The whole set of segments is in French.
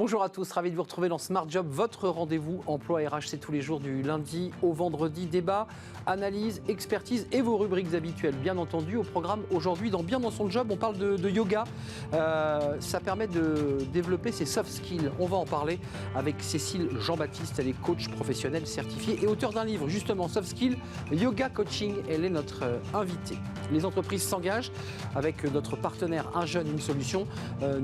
Bonjour à tous, ravi de vous retrouver dans Smart Job, votre rendez-vous emploi RH, c'est tous les jours du lundi au vendredi. Débat, analyse, expertise et vos rubriques habituelles, bien entendu. Au programme aujourd'hui, dans Bien dans son job, on parle de yoga. Ça permet de développer ses soft skills. On va en parler avec Cécile Jean-Baptiste, elle est coach professionnelle certifiée et auteure d'un livre, justement, Soft Skills, Yoga Coaching. Elle est notre invitée. Les entreprises s'engagent avec notre partenaire Un Jeune, Une Solution.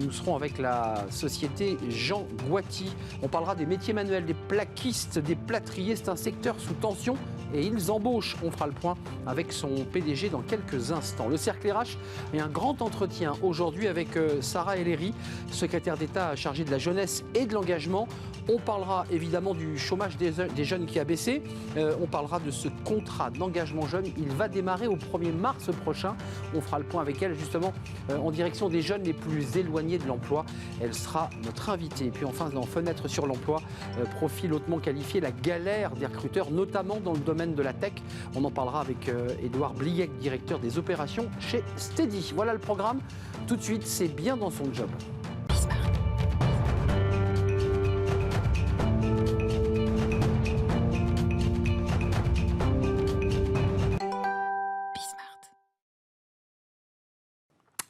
Nous serons avec la société Jean Guati. On parlera des métiers manuels, des plaquistes, des plâtriers. C'est un secteur sous tension et ils embauchent. On fera le point avec son PDG dans quelques instants. Le Cercle RH et un grand entretien aujourd'hui avec Sarah Ellery, secrétaire d'État chargée de la jeunesse et de l'engagement. On parlera évidemment du chômage des jeunes qui a baissé. On parlera de ce contrat d'engagement jeune. Il va démarrer au 1er mars prochain. On fera le point avec elle justement en direction des jeunes les plus éloignés de l'emploi. Elle sera notre invitée. Et puis enfin dans Fenêtre sur l'emploi, profil hautement qualifié, la galère des recruteurs, notamment dans le domaine de la tech. On en parlera avec Édouard Bliec, directeur des opérations chez Steady. Voilà le programme. Tout de suite, c'est Bien dans son job.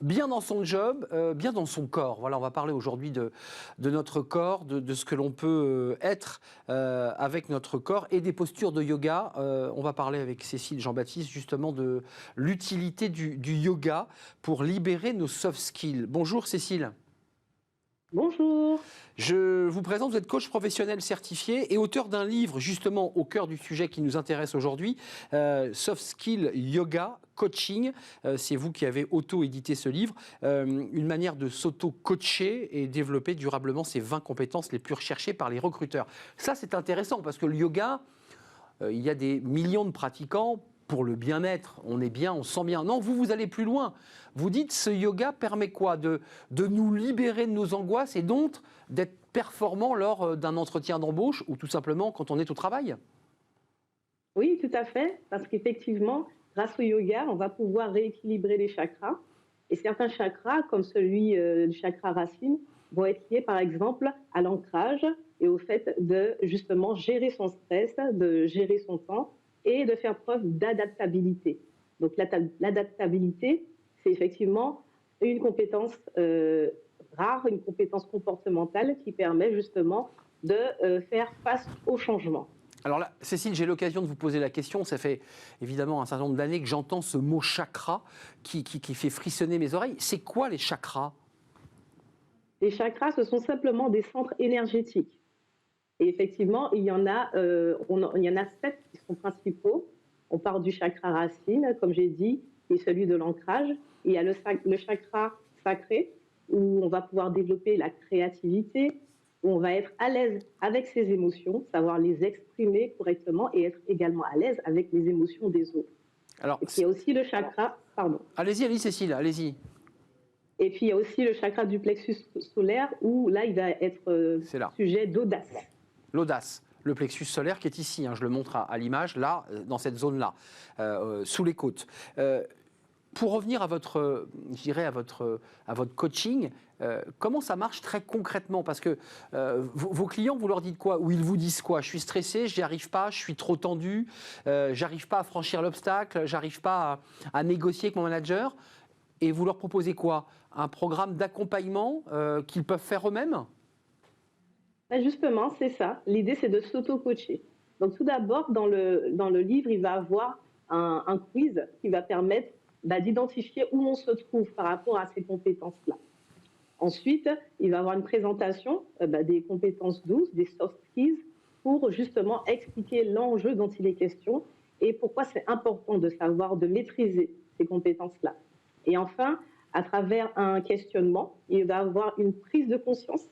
Bien dans son job, bien dans son corps. Voilà, on va parler aujourd'hui de notre corps, de ce que l'on peut être avec notre corps et des postures de yoga. On va parler avec Cécile Jean-Baptiste justement de l'utilité du yoga pour libérer nos soft skills. Bonjour Cécile. Bonjour. Je vous présente, vous êtes coach professionnel certifié et auteur d'un livre justement au cœur du sujet qui nous intéresse aujourd'hui, Soft Skills Yoga Coaching. C'est vous qui avez auto-édité ce livre, une manière de s'auto-coacher et développer durablement ces 20 compétences les plus recherchées par les recruteurs. Ça, c'est intéressant parce que le yoga, il y a des millions de pratiquants. Pour le bien-être, on est bien, on se sent bien. Non, vous allez plus loin. Vous dites, ce yoga permet quoi? De nous libérer de nos angoisses et donc d'être performant lors d'un entretien d'embauche ou tout simplement quand on est au travail? Oui, tout à fait, parce qu'effectivement, grâce au yoga, on va pouvoir rééquilibrer les chakras. Et certains chakras, comme celui du chakra racine, vont être liés, par exemple, à l'ancrage et au fait de justement gérer son stress, de gérer son temps et de faire preuve d'adaptabilité. Donc l'adaptabilité, c'est effectivement une compétence rare, une compétence comportementale qui permet justement de faire face au changement. Alors là, Cécile, j'ai l'occasion de vous poser la question. Ça fait évidemment un certain nombre d'années que j'entends ce mot chakra qui fait frissonner mes oreilles. C'est quoi les chakras? Les chakras, ce sont simplement des centres énergétiques. Et effectivement, il y en a 7 qui sont principaux. On part du chakra racine, comme j'ai dit, qui est celui de l'ancrage. Il y a le chakra sacré, où on va pouvoir développer la créativité, où on va être à l'aise avec ses émotions, savoir les exprimer correctement et être également à l'aise avec les émotions des autres. Alors, Et puis il y a aussi le chakra, pardon. allez-y Cécile, allez-y. Et puis il y a aussi le chakra du plexus solaire, où là il va être sujet d'audace. L'audace, le plexus solaire qui est ici, je le montre à l'image, là, dans cette zone-là, sous les côtes. Pour revenir à votre, je dirais à votre coaching, comment ça marche très concrètement? Parce que vos clients, vous leur dites quoi? Ou ils vous disent quoi? Je suis stressé, j'y arrive pas, je suis trop tendu, j'arrive pas à franchir l'obstacle, j'arrive pas à négocier avec mon manager. Et vous leur proposez quoi? Un programme d'accompagnement qu'ils peuvent faire eux-mêmes? Justement, c'est ça. L'idée, c'est de s'auto-coacher. Donc, tout d'abord, dans le livre, il va avoir un quiz qui va permettre d'identifier où on se trouve par rapport à ces compétences-là. Ensuite, il va avoir une présentation des compétences douces, des soft skills, pour justement expliquer l'enjeu dont il est question et pourquoi c'est important de savoir, de maîtriser ces compétences-là. Et enfin, à travers un questionnement, il va avoir une prise de conscience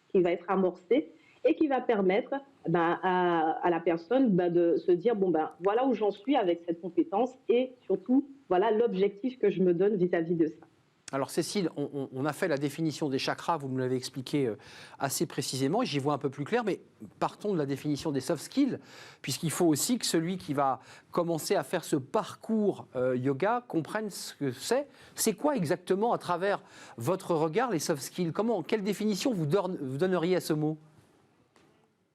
qui va être amorcée et qui va permettre à la personne de se dire voilà où j'en suis avec cette compétence et surtout voilà l'objectif que je me donne vis-à-vis de ça. Alors Cécile, on a fait la définition des chakras, vous nous l'avez expliqué assez précisément, et j'y vois un peu plus clair, mais partons de la définition des soft skills, puisqu'il faut aussi que celui qui va commencer à faire ce parcours yoga comprenne ce que c'est. C'est quoi exactement, à travers votre regard, les soft skills? Quelle définition vous donneriez à ce mot?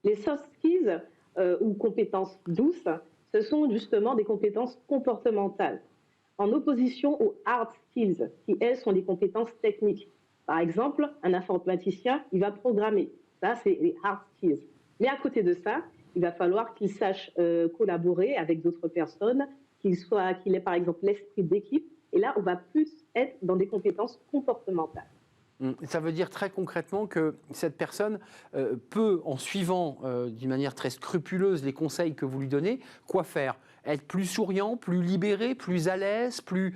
Les soft skills ou compétences douces, ce sont justement des compétences comportementales, en opposition aux hard skills, qui, elles, sont des compétences techniques. Par exemple, un informaticien, il va programmer. Ça, c'est les hard skills. Mais à côté de ça, il va falloir qu'il sache collaborer avec d'autres personnes, qu'il ait par exemple l'esprit d'équipe. Et là, on va plus être dans des compétences comportementales. Ça veut dire très concrètement que cette personne peut, en suivant d'une manière très scrupuleuse les conseils que vous lui donnez, quoi faire? Être plus souriant, plus libéré, plus à l'aise, plus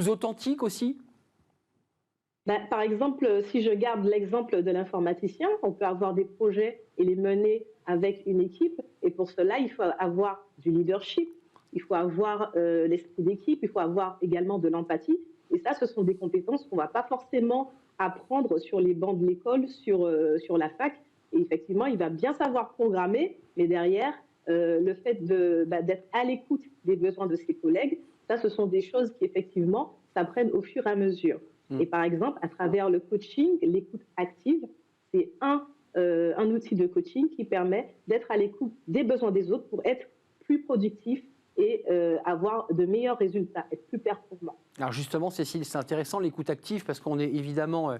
authentique aussi? Par exemple, si je garde l'exemple de l'informaticien, on peut avoir des projets et les mener avec une équipe. Et pour cela, il faut avoir du leadership, il faut avoir l'esprit d'équipe, il faut avoir également de l'empathie. Et ça, ce sont des compétences qu'on ne va pas forcément apprendre sur les bancs de l'école, sur la fac. Et effectivement, il va bien savoir programmer, mais derrière, le fait d'être à l'écoute des besoins de ses collègues, ça, ce sont des choses qui, effectivement, s'apprennent au fur et à mesure. Et par exemple, à travers le coaching, l'écoute active, c'est un outil de coaching qui permet d'être à l'écoute des besoins des autres pour être plus productif et avoir de meilleurs résultats, être plus performant. Alors justement, Cécile, c'est intéressant l'écoute active parce qu'on est évidemment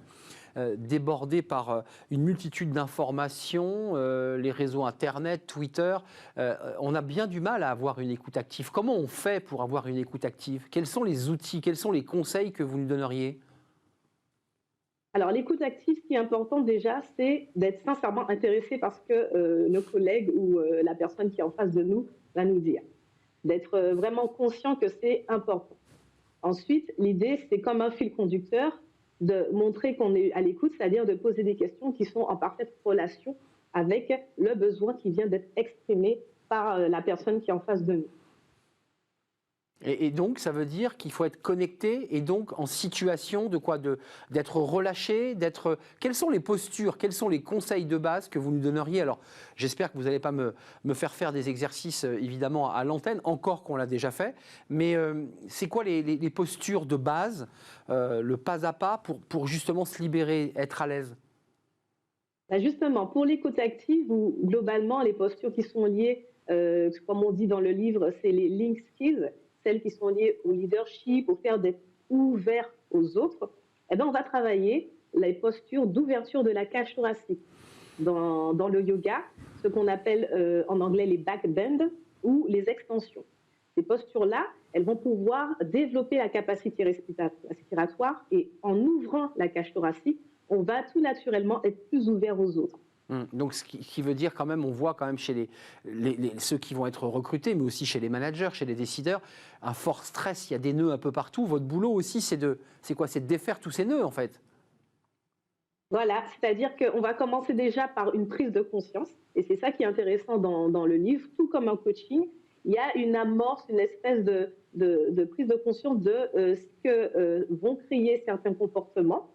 débordé par une multitude d'informations, les réseaux Internet, Twitter. On a bien du mal à avoir une écoute active. Comment on fait pour avoir une écoute active? Quels sont les outils, quels sont les conseils que vous nous donneriez? Alors, l'écoute active, ce qui est important déjà, c'est d'être sincèrement intéressé par ce que nos collègues ou la personne qui est en face de nous va nous dire. D'être vraiment conscient que c'est important. Ensuite, l'idée, c'est comme un fil conducteur, de montrer qu'on est à l'écoute, c'est-à-dire de poser des questions qui sont en parfaite relation avec le besoin qui vient d'être exprimé par la personne qui est en face de nous. Et donc, ça veut dire qu'il faut être connecté et donc en situation de quoi? D'être relâché, d'être... Quelles sont les postures, quels sont les conseils de base que vous nous donneriez? Alors, j'espère que vous n'allez pas me faire des exercices, évidemment, à l'antenne, encore qu'on l'a déjà fait. Mais c'est quoi les postures de base, le pas à pas, pour justement se libérer, être à l'aise? Justement, pour l'écoute active, ou globalement, les postures qui sont liées, comme on dit dans le livre, c'est les link skills, celles qui sont liées au leadership, au fait d'être ouvert aux autres. Eh bien, on va travailler les postures d'ouverture de la cage thoracique. Dans le yoga, ce qu'on appelle en anglais les back bends ou les extensions. Ces postures-là, elles vont pouvoir développer la capacité respiratoire et en ouvrant la cage thoracique, on va tout naturellement être plus ouvert aux autres. Donc, ce qui veut dire quand même, on voit quand même chez ceux qui vont être recrutés, mais aussi chez les managers, chez les décideurs, un fort stress, il y a des nœuds un peu partout. Votre boulot aussi, c'est de défaire tous ces nœuds, en fait. Voilà, c'est-à-dire qu'on va commencer déjà par une prise de conscience, et c'est ça qui est intéressant dans le livre, tout comme un coaching, il y a une amorce, une espèce de prise de conscience de ce que vont créer certains comportements,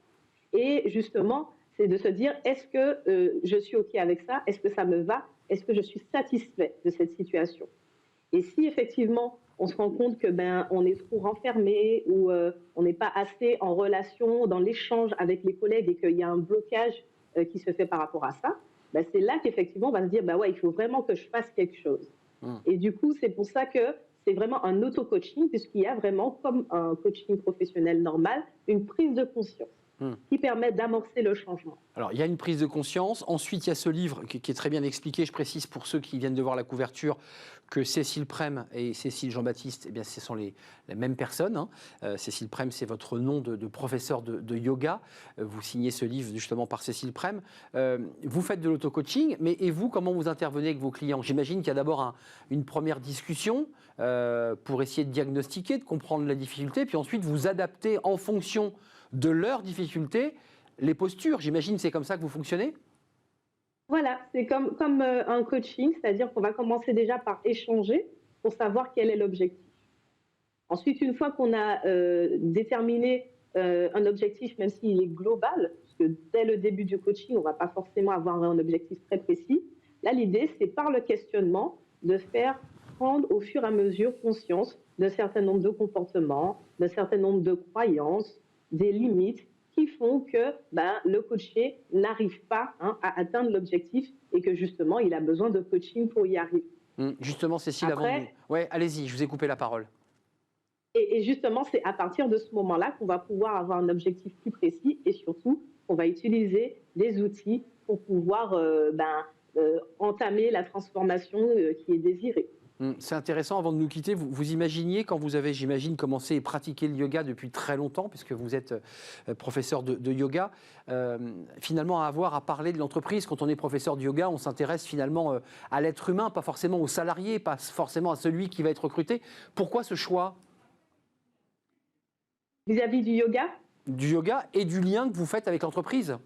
et justement, c'est de se dire, est-ce que je suis OK avec ça? Est-ce que ça me va? Est-ce que je suis satisfait de cette situation? Et si effectivement, on se rend compte que on est trop renfermé ou on n'est pas assez en relation, dans l'échange avec les collègues et qu'il y a un blocage qui se fait par rapport à ça, c'est là qu'effectivement, on va se dire, ouais, il faut vraiment que je fasse quelque chose. Et du coup, c'est pour ça que c'est vraiment un auto-coaching, puisqu'il y a vraiment, comme un coaching professionnel normal, une prise de conscience qui permet d'amorcer le changement. Alors, il y a une prise de conscience. Ensuite, il y a ce livre qui est très bien expliqué. Je précise pour ceux qui viennent de voir la couverture que Cécile Prem et Cécile Jean-Baptiste, eh bien, ce sont les mêmes personnes. Cécile Prem, c'est votre nom de professeur de yoga. Vous signez ce livre justement par Cécile Prem. Vous faites de l'auto-coaching, mais et vous, comment vous intervenez avec vos clients? J'imagine qu'il y a d'abord une première discussion pour essayer de diagnostiquer, de comprendre la difficulté, puis ensuite vous adaptez en fonction de leurs difficultés les postures. J'imagine que c'est comme ça que vous fonctionnez? Voilà, c'est comme un coaching, c'est-à-dire qu'on va commencer déjà par échanger pour savoir quel est l'objectif. Ensuite, une fois qu'on a déterminé un objectif, même s'il est global, parce que dès le début du coaching, on ne va pas forcément avoir un objectif très précis. Là, l'idée, c'est par le questionnement de faire prendre au fur et à mesure conscience d'un certain nombre de comportements, d'un certain nombre de croyances, des limites qui font que le coaché n'arrive pas à atteindre l'objectif et que justement, il a besoin de coaching pour y arriver. Justement, Cécile, Après, avant de... Ouais, allez-y, je vous ai coupé la parole. Et justement, c'est à partir de ce moment-là qu'on va pouvoir avoir un objectif plus précis et surtout, on va utiliser des outils pour pouvoir entamer la transformation qui est désirée. C'est intéressant, avant de nous quitter, vous imaginiez, quand vous avez, j'imagine, commencé à pratiquer le yoga depuis très longtemps, puisque vous êtes professeur de yoga, finalement avoir à parler de l'entreprise. Quand on est professeur de yoga, on s'intéresse finalement à l'être humain, pas forcément au salarié, pas forcément à celui qui va être recruté. Pourquoi ce choix ? Vis-à-vis du yoga ? Du yoga et du lien que vous faites avec l'entreprise.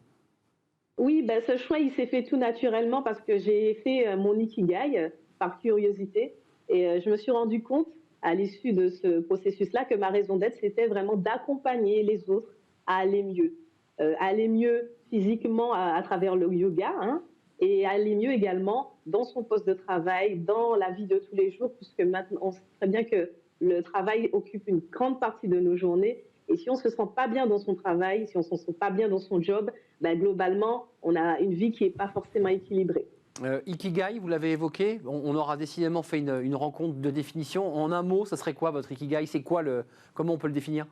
Oui, ce choix, il s'est fait tout naturellement parce que j'ai fait mon Ikigai par curiosité. Et je me suis rendu compte, à l'issue de ce processus-là, que ma raison d'être, c'était vraiment d'accompagner les autres à aller mieux physiquement à travers le yoga, et aller mieux également dans son poste de travail, dans la vie de tous les jours, puisque maintenant, on sait très bien que le travail occupe une grande partie de nos journées. Et si on ne se sent pas bien dans son travail, si on ne se sent pas bien dans son job, globalement, on a une vie qui n'est pas forcément équilibrée. Ikigai, vous l'avez évoqué, on aura décidément fait une rencontre de définition. En un mot, ça serait quoi votre Ikigai ? C'est quoi comment on peut le définir ?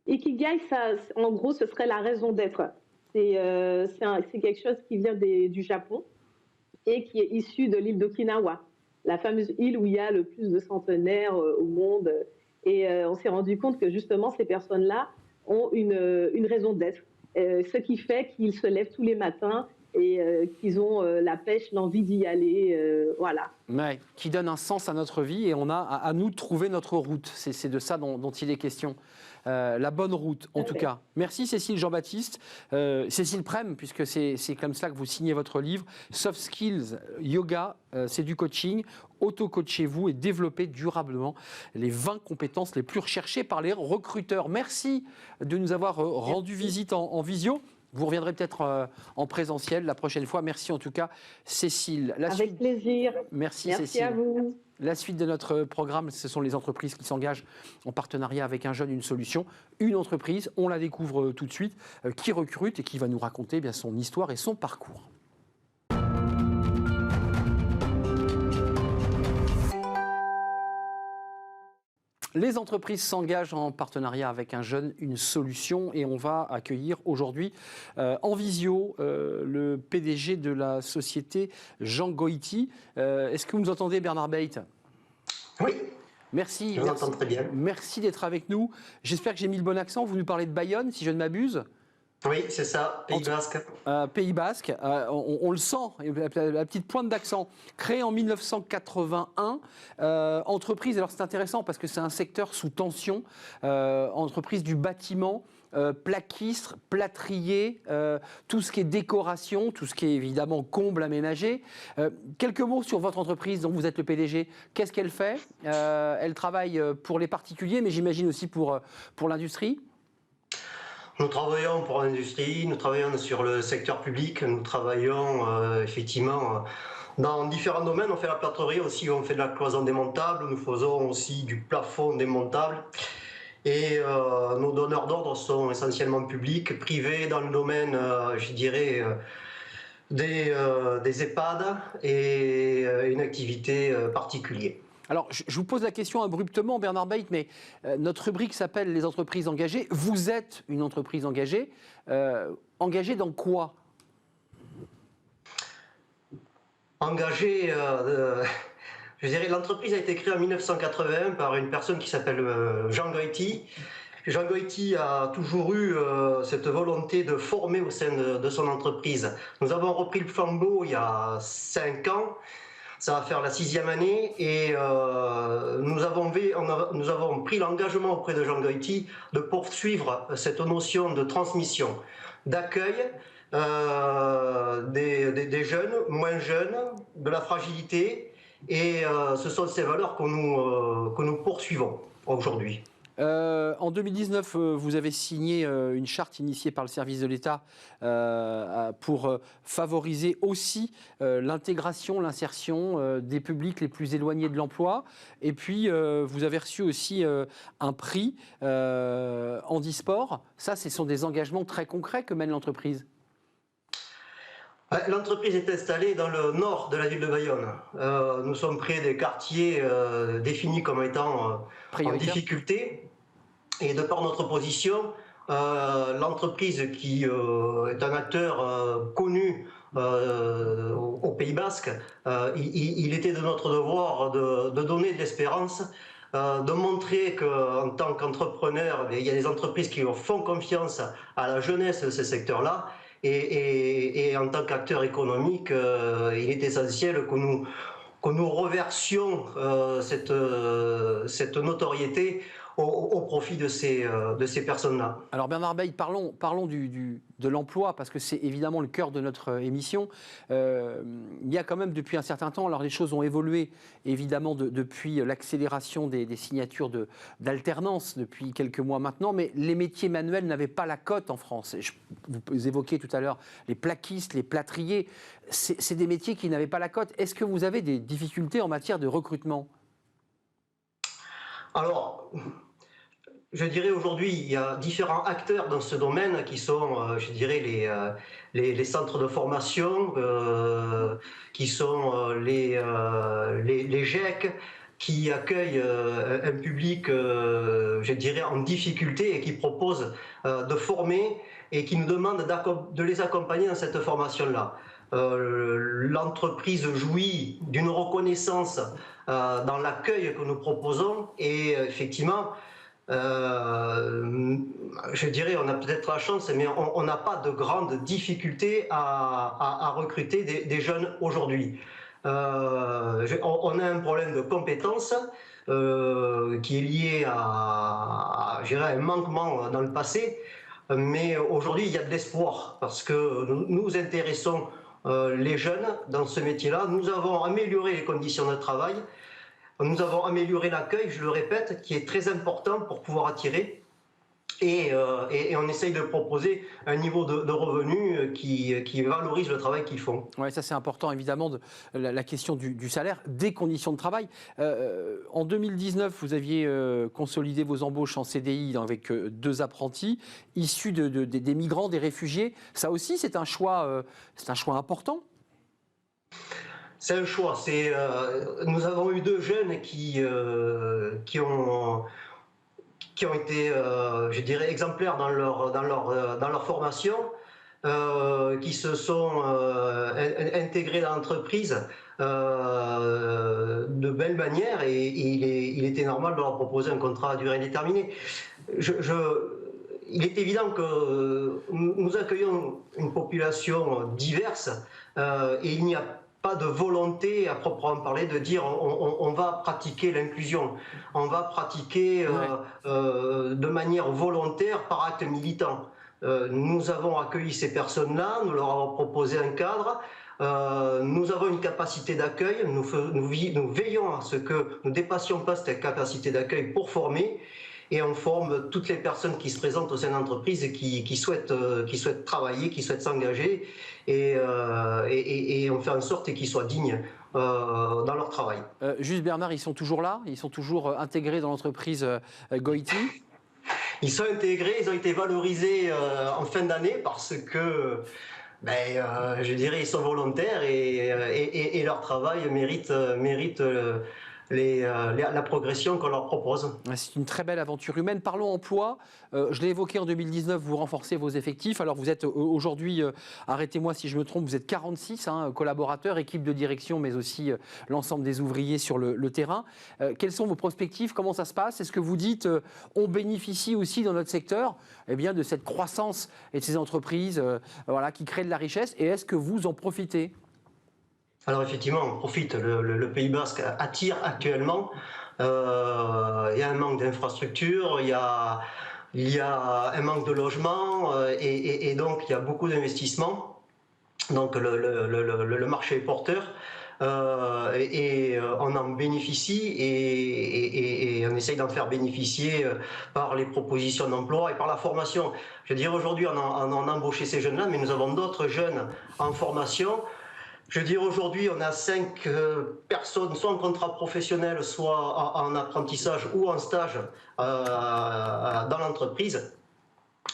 Ikigai, en gros, ce serait la raison d'être. C'est quelque chose qui vient du Japon et qui est issu de l'île d'Okinawa, la fameuse île où il y a le plus de centenaires au monde. Et on s'est rendu compte que justement, ces personnes-là ont une raison d'être. Ce qui fait qu'ils se lèvent tous les matins et qu'ils ont la pêche, l'envie d'y aller, voilà. Ouais, qui donne un sens à notre vie et on a à nous de trouver notre route. C'est de ça dont il est question. La bonne route, en tout cas. Merci Cécile Jean-Baptiste. Cécile Prem, puisque c'est comme ça que vous signez votre livre. Soft Skills, Yoga, c'est du coaching. Auto-coachez-vous et développez durablement les 20 compétences les plus recherchées par les recruteurs. Merci de nous avoir rendu visite en visio. Vous reviendrez peut-être en présentiel la prochaine fois. Merci en tout cas, Cécile. Avec plaisir. Merci Cécile. Cécile. À vous. La suite de notre programme, ce sont les entreprises qui s'engagent en partenariat avec un jeune, une solution. Une entreprise, on la découvre tout de suite, qui recrute et qui va nous raconter bien son histoire et son parcours. Les entreprises s'engagent en partenariat avec un jeune, une solution, et on va accueillir aujourd'hui en visio le PDG de la société Jean Goiti. Est-ce que vous nous entendez, Bernard Beit ? Oui. Merci. Je vous entends très bien. Merci d'être avec nous. J'espère que j'ai mis le bon accent. Vous nous parlez de Bayonne, si je ne m'abuse. Oui, c'est ça, Pays Basque. Pays Basque, on le sent, la petite pointe d'accent. Créé en 1981, entreprise, alors c'est intéressant parce que c'est un secteur sous tension, entreprise du bâtiment, plaquistes, plâtrier, tout ce qui est décoration, tout ce qui est évidemment comble aménagé. Quelques mots sur votre entreprise dont vous êtes le PDG. Qu'est-ce qu'elle fait ? Elle travaille pour les particuliers, mais j'imagine aussi pour l'industrie. Nous travaillons pour l'industrie, nous travaillons sur le secteur public, nous travaillons effectivement dans différents domaines. On fait la plâtrerie aussi, on fait de la cloison démontable, nous faisons aussi du plafond démontable. Et nos donneurs d'ordre sont essentiellement publics, privés dans le domaine, je dirais, des EHPAD et une activité particulière. Alors, je vous pose la question abruptement, Bernard Beit, mais notre rubrique s'appelle « Les entreprises engagées ». Vous êtes une entreprise engagée. Engagée dans quoi ? Engagée, je dirais, l'entreprise a été créée en 1981 par une personne qui s'appelle Jean Goiti. Jean Goiti a toujours eu cette volonté de former au sein de son entreprise. Nous avons repris le flambeau il y a 5 ans. Ça va faire la 6e année et nous avons pris l'engagement auprès de Jean Goiti de poursuivre cette notion de transmission, d'accueil des jeunes, moins jeunes, de la fragilité, et ce sont ces valeurs que nous poursuivons aujourd'hui. En 2019, vous avez signé une charte initiée par le service de l'État pour favoriser aussi l'intégration, l'insertion des publics les plus éloignés de l'emploi. Et puis, vous avez reçu aussi un prix handisport. Ça, ce sont des engagements très concrets que mène l'entreprise. L'entreprise est installée dans le nord de la ville de Bayonne. Nous sommes près des quartiers définis comme étant en difficulté. Et de par notre position, l'entreprise qui est un acteur connu au Pays Basque, il était de notre devoir de donner de l'espérance, de montrer qu'en tant qu'entrepreneur, il y a des entreprises qui font confiance à la jeunesse de ces secteurs-là. Et en tant qu'acteur économique, il est essentiel que nous reversions cette notoriété au profit de ces personnes-là. Alors Bernard Bayle, parlons de l'emploi, parce que c'est évidemment le cœur de notre émission. Il y a quand même depuis un certain temps, alors les choses ont évolué évidemment depuis l'accélération des signatures d'alternance depuis quelques mois maintenant, mais les métiers manuels n'avaient pas la cote en France. Vous évoquiez tout à l'heure les plaquistes, les plâtriers, c'est des métiers qui n'avaient pas la cote. Est-ce que vous avez des difficultés en matière de recrutement ? Alors, je dirais aujourd'hui, il y a différents acteurs dans ce domaine qui sont, je dirais, les centres de formation, qui sont les GEC, qui accueillent un public, je dirais, en difficulté et qui proposent de former et qui nous demandent de les accompagner dans cette formation-là. L'entreprise jouit d'une reconnaissance dans l'accueil que nous proposons et effectivement, je dirais, on a peut-être la chance, mais on n'a pas de grandes difficultés à recruter des jeunes aujourd'hui. On a un problème de compétences qui est lié à je dirais, un manquement dans le passé, mais aujourd'hui il y a de l'espoir parce que nous intéressons les jeunes dans ce métier-là. Nous avons amélioré les conditions de travail. Nous avons amélioré l'accueil, je le répète, qui est très important pour pouvoir attirer. Et on essaye de proposer un niveau de revenus qui valorise le travail qu'ils font. Oui, ça c'est important évidemment, la question du salaire, des conditions de travail. En 2019, vous aviez consolidé vos embauches en CDI avec 2 apprentis issus des migrants, des réfugiés. Ça aussi c'est un choix important. C'est un choix. Nous avons eu 2 jeunes qui ont été, je dirais, exemplaires dans leur formation, qui se sont intégrés dans l'entreprise de belle manière et il était normal de leur proposer un contrat à durée indéterminée. Il est évident que nous accueillons une population diverse et il n'y a pas de volonté à proprement parler de dire on va pratiquer l'inclusion, on va pratiquer de manière volontaire par acte militant. Nous avons accueilli ces personnes-là, nous leur avons proposé un cadre, nous avons une capacité d'accueil, nous veillons à ce que nous ne dépassions pas cette capacité d'accueil pour former. Et on forme toutes les personnes qui se présentent au sein de l'entreprise et qui souhaitent travailler, qui souhaitent s'engager et on fait en sorte qu'ils soient dignes dans leur travail. Juste Bernard, ils sont toujours là? Ils sont toujours intégrés dans l'entreprise Goiti? Ils sont intégrés, ils ont été valorisés en fin d'année parce que je dirais ils sont volontaires et leur travail mérite la progression qu'on leur propose. C'est une très belle aventure humaine. Parlons emploi. Je l'ai évoqué en 2019, vous renforcez vos effectifs. Alors vous êtes aujourd'hui, arrêtez-moi si je me trompe, vous êtes 46 collaborateurs, équipe de direction, mais aussi l'ensemble des ouvriers sur le terrain. Quelles sont vos perspectives? Comment ça se passe? Est-ce que vous dites on bénéficie aussi dans notre secteur de cette croissance et de ces entreprises qui créent de la richesse? Et est-ce que vous en profitez? Alors effectivement, on profite. Le Pays Basque attire actuellement. Il y a un manque d'infrastructures, il y a un manque de logements et donc il y a beaucoup d'investissements. Donc le marché est porteur. on en bénéficie et on essaye d'en faire bénéficier par les propositions d'emploi et par la formation. Je veux dire, aujourd'hui, on a embauché ces jeunes-là, mais nous avons d'autres jeunes en formation. Je veux dire, aujourd'hui, on a 5 personnes, soit en contrat professionnel, soit en apprentissage ou en stage dans l'entreprise.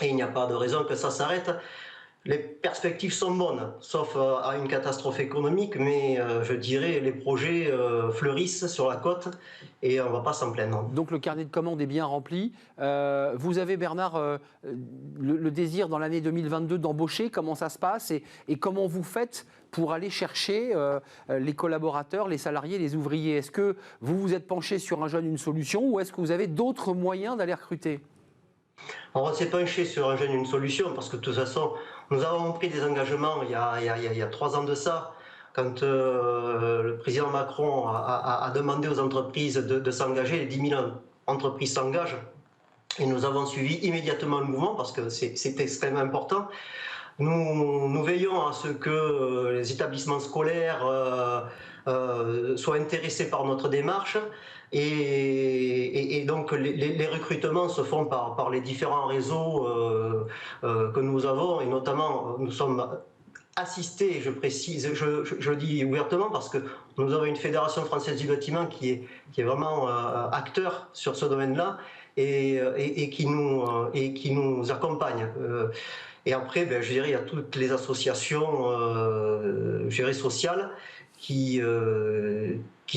Et il n'y a pas de raison que ça s'arrête. Les perspectives sont bonnes, sauf à une catastrophe économique, mais je dirais les projets fleurissent sur la côte et on ne va pas s'en plaindre. Donc le carnet de commandes est bien rempli. Vous avez, Bernard, le désir dans l'année 2022 d'embaucher. Comment ça se passe et comment vous faites pour aller chercher les collaborateurs, les salariés, les ouvriers? Est-ce que vous vous êtes penché sur un jeune, une solution, ou est-ce que vous avez d'autres moyens d'aller recruter? On s'est penché sur un jeune, une solution, parce que de toute façon, nous avons pris des engagements il y a 3 ans de ça, quand le président Macron a demandé aux entreprises de s'engager. Les 10 000 entreprises s'engagent, et nous avons suivi immédiatement le mouvement, parce que c'est extrêmement important. Nous veillons à ce que les établissements scolaires soient intéressés par notre démarche. Et donc les recrutements se font par les différents réseaux que nous avons, et notamment nous sommes assistés, je précise, je le dis ouvertement, parce que nous avons une fédération française du bâtiment qui est vraiment acteur sur ce domaine-là et qui nous accompagne. Et après, je dirais, il y a toutes les associations sociales qui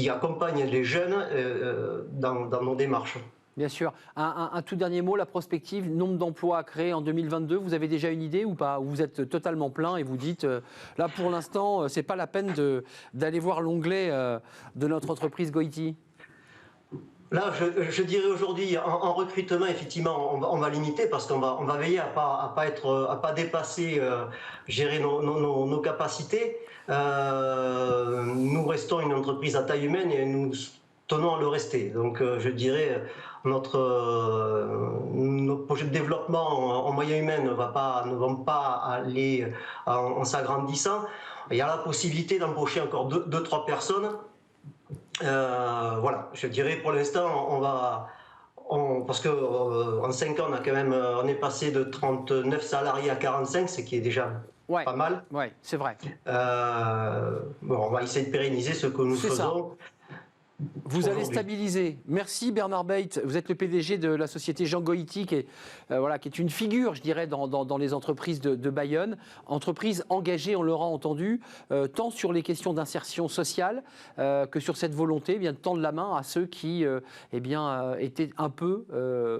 accompagnent les jeunes dans nos démarches. Bien sûr. Un tout dernier mot, la prospective, nombre d'emplois à créer en 2022, vous avez déjà une idée ou pas? Ou vous êtes totalement plein et vous dites, là pour l'instant, c'est pas la peine d'aller voir l'onglet de notre entreprise Goiti? Là, je dirais aujourd'hui, en recrutement, effectivement, on va limiter, parce qu'on va veiller à pas dépasser gérer nos capacités. Nous restons une entreprise à taille humaine et nous tenons à le rester. Donc, je dirais, nos projets de développement en moyens humains ne vont pas aller en s'agrandissant. Il y a la possibilité d'embaucher encore 2-3 personnes. Voilà, je dirais pour l'instant, parce qu'en 5 ans, on est passé de 39 salariés à 45, ce qui est déjà pas mal. Oui, c'est vrai. On va essayer de pérenniser ce que nous faisons. Vous allez stabiliser. Merci Bernard Beit. Vous êtes le PDG de la société Jean Goiti, qui est une figure, je dirais, dans les entreprises de Bayonne. Entreprise engagée, on l'aura entendu, tant sur les questions d'insertion sociale que sur cette volonté de tendre la main à ceux qui étaient un peu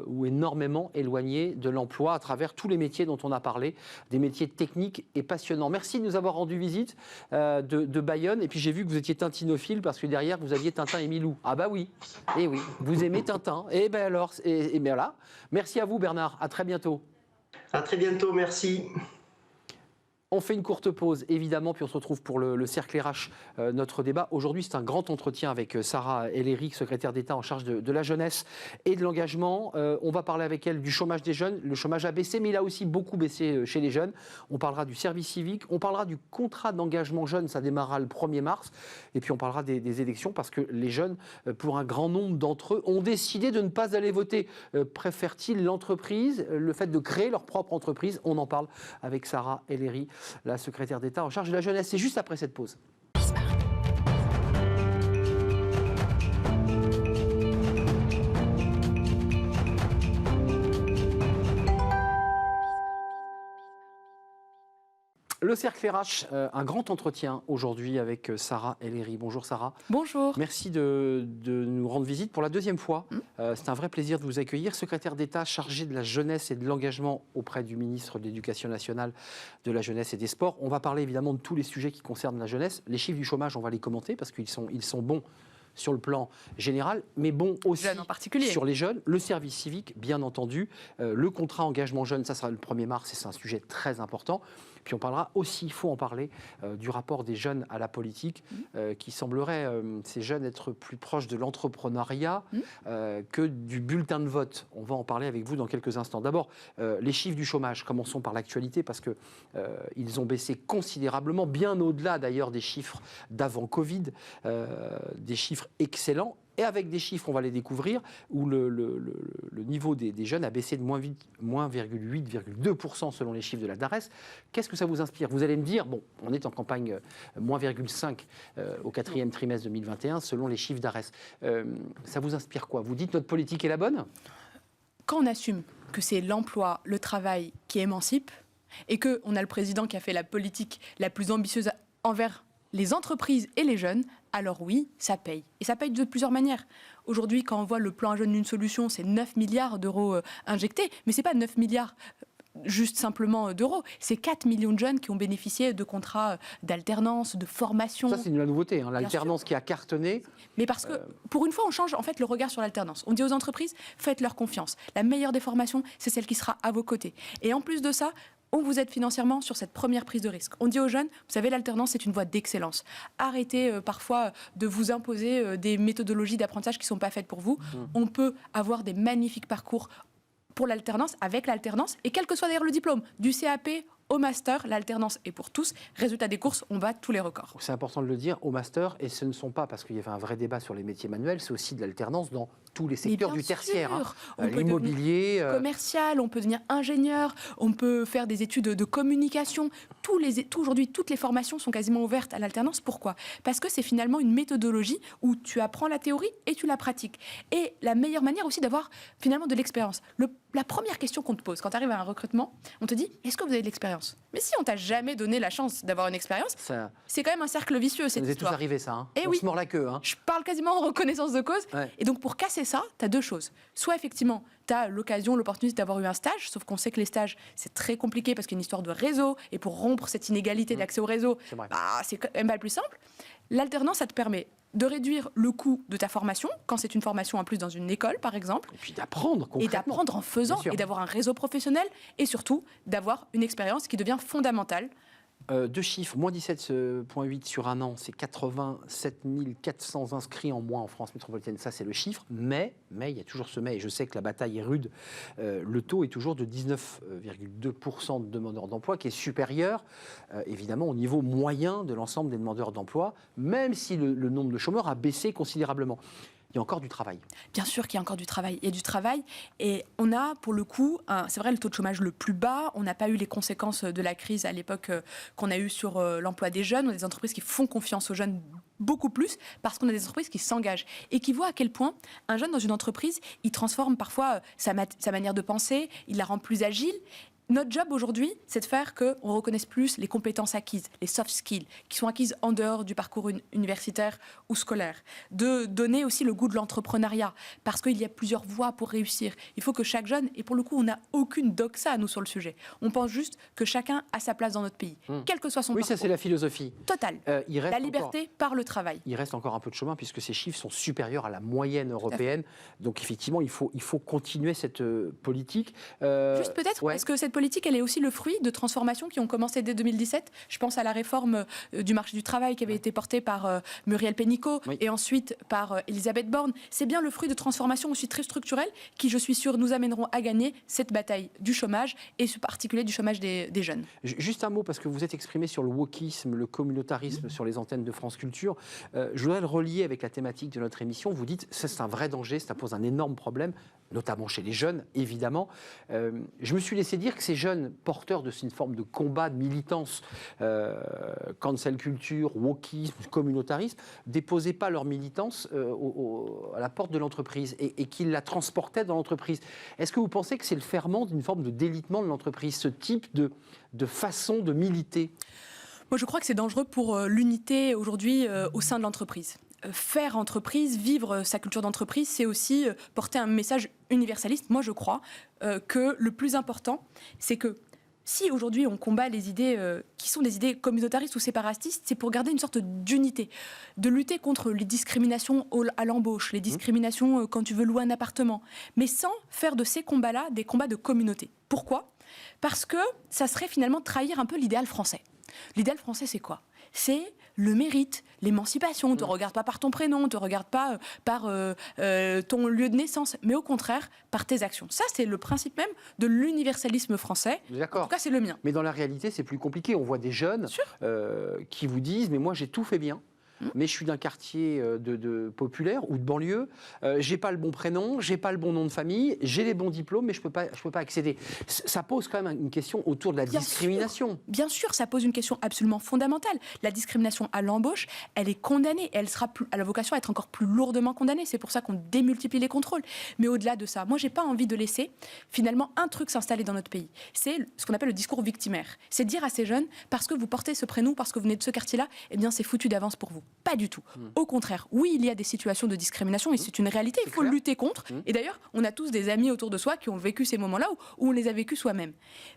ou énormément éloignés de l'emploi à travers tous les métiers dont on a parlé, des métiers techniques et passionnants. Merci de nous avoir rendu visite de Bayonne. Et puis j'ai vu que vous étiez tintinophile, parce que derrière vous aviez Tintin et Milou. Ah bah oui, et oui, vous aimez Tintin. Et bien alors, et bien là. Merci à vous Bernard, à très bientôt. À très bientôt, merci. On fait une courte pause, évidemment, puis on se retrouve pour le cercle RH, notre débat. Aujourd'hui, c'est un grand entretien avec Sarah El-Haïry, secrétaire d'État en charge de la jeunesse et de l'engagement. On va parler avec elle du chômage des jeunes. Le chômage a baissé, mais il a aussi beaucoup baissé chez les jeunes. On parlera du service civique, on parlera du contrat d'engagement jeune, ça démarrera le 1er mars. Et puis on parlera des élections, parce que les jeunes, pour un grand nombre d'entre eux, ont décidé de ne pas aller voter. Préfèrent-ils l'entreprise, le fait de créer leur propre entreprise? On en parle avec Sarah El-Haïry, la secrétaire d'État en charge de la jeunesse. C'est juste après cette pause. Le cercle RH, un grand entretien aujourd'hui avec Sarah El-Haïry. Bonjour Sarah. Bonjour. Merci de nous rendre visite pour la 2e fois. C'est un vrai plaisir de vous accueillir. Secrétaire d'État chargée de la jeunesse et de l'engagement auprès du ministre de l'Éducation nationale, de la jeunesse et des sports. On va parler évidemment de tous les sujets qui concernent la jeunesse. Les chiffres du chômage, on va les commenter parce qu'ils sont bons sur le plan général, mais bon aussi en particulier sur les jeunes. Le service civique, bien entendu. Le contrat engagement jeune, ça sera le 1er mars et c'est un sujet très important. Puis on parlera aussi, il faut en parler, du rapport des jeunes à la politique, qui semblerait, ces jeunes, être plus proches de l'entrepreneuriat que du bulletin de vote. On va en parler avec vous dans quelques instants. D'abord, les chiffres du chômage. Commençons par l'actualité, parce qu'ils ont baissé considérablement, bien au-delà d'ailleurs des chiffres d'avant Covid, des chiffres excellents. Et avec des chiffres, on va les découvrir, où le niveau des jeunes a baissé de moins 8,2% selon les chiffres de la DARES. Qu'est-ce que ça vous inspire? Vous allez me dire, bon, on est en campagne moins 0,5 au 4e trimestre 2021 selon les chiffres DARES. Ça vous inspire quoi? Vous dites notre politique est la bonne? Quand on assume que c'est l'emploi, le travail qui émancipe, et qu'on a le président qui a fait la politique la plus ambitieuse envers les entreprises et les jeunes, alors oui, ça paye. Et ça paye de plusieurs manières. Aujourd'hui, quand on voit le plan Jeunes d'une solution, c'est 9 milliards d'euros injectés, mais ce n'est pas 9 milliards juste simplement d'euros. C'est 4 millions de jeunes qui ont bénéficié de contrats d'alternance, de formation. Ça, c'est une nouveauté, hein, l'alternance qui a cartonné. Mais parce que, pour une fois, on change en fait le regard sur l'alternance. On dit aux entreprises, faites-leur confiance. La meilleure des formations, c'est celle qui sera à vos côtés. Et en plus de ça, on vous aide financièrement sur cette première prise de risque. On dit aux jeunes, vous savez, l'alternance, c'est une voie d'excellence. Arrêtez parfois de vous imposer des méthodologies d'apprentissage qui ne sont pas faites pour vous. On peut avoir des magnifiques parcours pour l'alternance, avec l'alternance, et quel que soit d'ailleurs le diplôme, du CAP au master, l'alternance est pour tous. Résultat des courses, on bat tous les records. C'est important de le dire, au master, et ce ne sont pas, parce qu'il y avait un vrai débat sur les métiers manuels, c'est aussi de l'alternance dans tous les secteurs du tertiaire. L'immobilier, commercial, on peut devenir ingénieur, on peut faire des études de communication. Aujourd'hui, toutes les formations sont quasiment ouvertes à l'alternance. Pourquoi? Parce que c'est finalement une méthodologie où tu apprends la théorie et tu la pratiques. Et la meilleure manière aussi d'avoir finalement de l'expérience. La première question qu'on te pose quand tu arrives à un recrutement, on te dit, est-ce que vous avez de l'expérience? Mais si on t'a jamais donné la chance d'avoir une expérience, c'est quand même un cercle vicieux, cette histoire. Vous êtes tous arrivés, ça. Hein. Et on se mord la queue. Hein. Je parle quasiment en reconnaissance de cause. Ouais. Et donc, pour casser ça, tu as deux choses. Soit, effectivement, tu as l'occasion, l'opportunité d'avoir eu un stage, sauf qu'on sait que les stages, c'est très compliqué parce qu'il y a une histoire de réseau. Et pour rompre cette inégalité d'accès au réseau, c'est quand même pas le plus simple. L'alternance, ça te permet de réduire le coût de ta formation, quand c'est une formation en plus dans une école, par exemple. Et puis d'apprendre concrètement. Et d'apprendre en faisant, et d'avoir un réseau professionnel, et surtout d'avoir une expérience qui devient fondamentale. Deux chiffres, moins 17,8 sur un an, c'est 87 400 inscrits en moins en France métropolitaine, ça c'est le chiffre, mais il y a toujours ce mais, et je sais que la bataille est rude, le taux est toujours de 19,2% de demandeurs d'emploi, qui est supérieur évidemment au niveau moyen de l'ensemble des demandeurs d'emploi, même si le nombre de chômeurs a baissé considérablement. Il y a encore du travail. Bien sûr qu'il y a encore du travail. Il y a du travail et on a pour le coup, c'est vrai, le taux de chômage le plus bas. On n'a pas eu les conséquences de la crise à l'époque qu'on a eu sur l'emploi des jeunes. On a des entreprises qui font confiance aux jeunes beaucoup plus parce qu'on a des entreprises qui s'engagent et qui voient à quel point un jeune dans une entreprise, il transforme parfois sa manière de penser, il la rend plus agile. Notre job aujourd'hui, c'est de faire qu'on reconnaisse plus les compétences acquises, les soft skills, qui sont acquises en dehors du parcours universitaire ou scolaire. De donner aussi le goût de l'entrepreneuriat, parce qu'il y a plusieurs voies pour réussir. Il faut que chaque jeune, et pour le coup, on n'a aucune doxa, nous, sur le sujet. On pense juste que chacun a sa place dans notre pays, quel que soit son parcours. Oui, ça, c'est la philosophie. Totale. La liberté par le travail. Il reste encore un peu de chemin, puisque ces chiffres sont supérieurs à la moyenne européenne. Donc, effectivement, il faut continuer cette politique. Juste peut-être, est-ce que cette politique, elle est aussi le fruit de transformations qui ont commencé dès 2017. Je pense à la réforme du marché du travail qui avait été portée par Muriel Pénicaud et ensuite par Elisabeth Borne. C'est bien le fruit de transformations aussi très structurelles qui, je suis sûre, nous amèneront à gagner cette bataille du chômage et en particulier du chômage des jeunes. Juste un mot, parce que vous êtes exprimé sur le wokisme, le communautarisme sur les antennes de France Culture. Je voudrais le relier avec la thématique de notre émission. Vous dites, c'est un vrai danger, ça pose un énorme problème, notamment chez les jeunes, évidemment. Je me suis laissé dire que ces jeunes porteurs de une forme de combat, de militance, cancel culture, wokisme, communautarisme, déposaient pas leur militance à la porte de l'entreprise et qu'ils la transportaient dans l'entreprise. Est-ce que vous pensez que c'est le ferment d'une forme de délitement de l'entreprise, ce type de façon de militer? Moi, je crois que c'est dangereux pour l'unité aujourd'hui au sein de l'entreprise. Faire entreprise, vivre sa culture d'entreprise, c'est aussi porter un message universaliste. Moi, je crois que le plus important, c'est que si aujourd'hui on combat les idées qui sont des idées communautaristes ou séparatistes, c'est pour garder une sorte d'unité, de lutter contre les discriminations à l'embauche, les discriminations quand tu veux louer un appartement, mais sans faire de ces combats-là des combats de communauté. Pourquoi ? Parce que ça serait finalement trahir un peu l'idéal français. L'idéal français, c'est quoi ? C'est le mérite, l'émancipation. On ne te regarde pas par ton prénom, on ne te regarde pas par ton lieu de naissance, mais au contraire, par tes actions. Ça, c'est le principe même de l'universalisme français. D'accord. En tout cas, c'est le mien. Mais dans la réalité, c'est plus compliqué. On voit des jeunes qui vous disent « mais moi, j'ai tout fait bien ». Mais je suis d'un quartier de populaire ou de banlieue, j'ai pas le bon prénom, j'ai pas le bon nom de famille, j'ai les bons diplômes, mais je peux pas accéder. Ça pose quand même une question autour de la discrimination. Bien sûr, ça pose une question absolument fondamentale. La discrimination à l'embauche, elle est condamnée. Elle a la vocation à être encore plus lourdement condamnée. C'est pour ça qu'on démultiplie les contrôles. Mais au-delà de ça, moi, j'ai pas envie de laisser finalement un truc s'installer dans notre pays. C'est ce qu'on appelle le discours victimaire. C'est dire à ces jeunes, parce que vous portez ce prénom, parce que vous venez de ce quartier-là, eh bien, c'est foutu d'avance pour vous. Pas du tout. Au contraire, oui, il y a des situations de discrimination et c'est une réalité, il faut lutter contre. Et d'ailleurs, on a tous des amis autour de soi qui ont vécu ces moments-là où on les a vécus soi-même.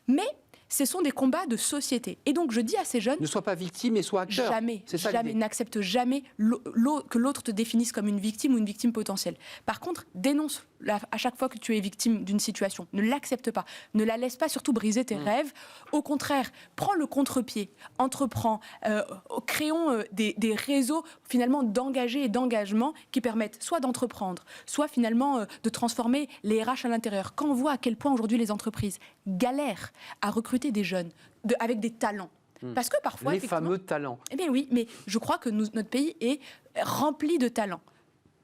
Mais ce sont des combats de société. Et donc, je dis à ces jeunes... Ne sois pas victime et sois acteur. Jamais, c'est ça, jamais, n'accepte jamais que l'autre te définisse comme une victime ou une victime potentielle. Par contre, dénonce à chaque fois que tu es victime d'une situation. Ne l'accepte pas. Ne la laisse pas surtout briser tes rêves. Au contraire, prends le contre-pied. Entreprends. Créons des réseaux finalement d'engagés et d'engagement qui permettent soit d'entreprendre, soit finalement de transformer les RH à l'intérieur. Quand on voit à quel point aujourd'hui les entreprises galèrent à recruter des jeunes avec des talents. Parce que parfois... Les fameux talents. Eh bien oui, mais je crois que notre pays est rempli de talents.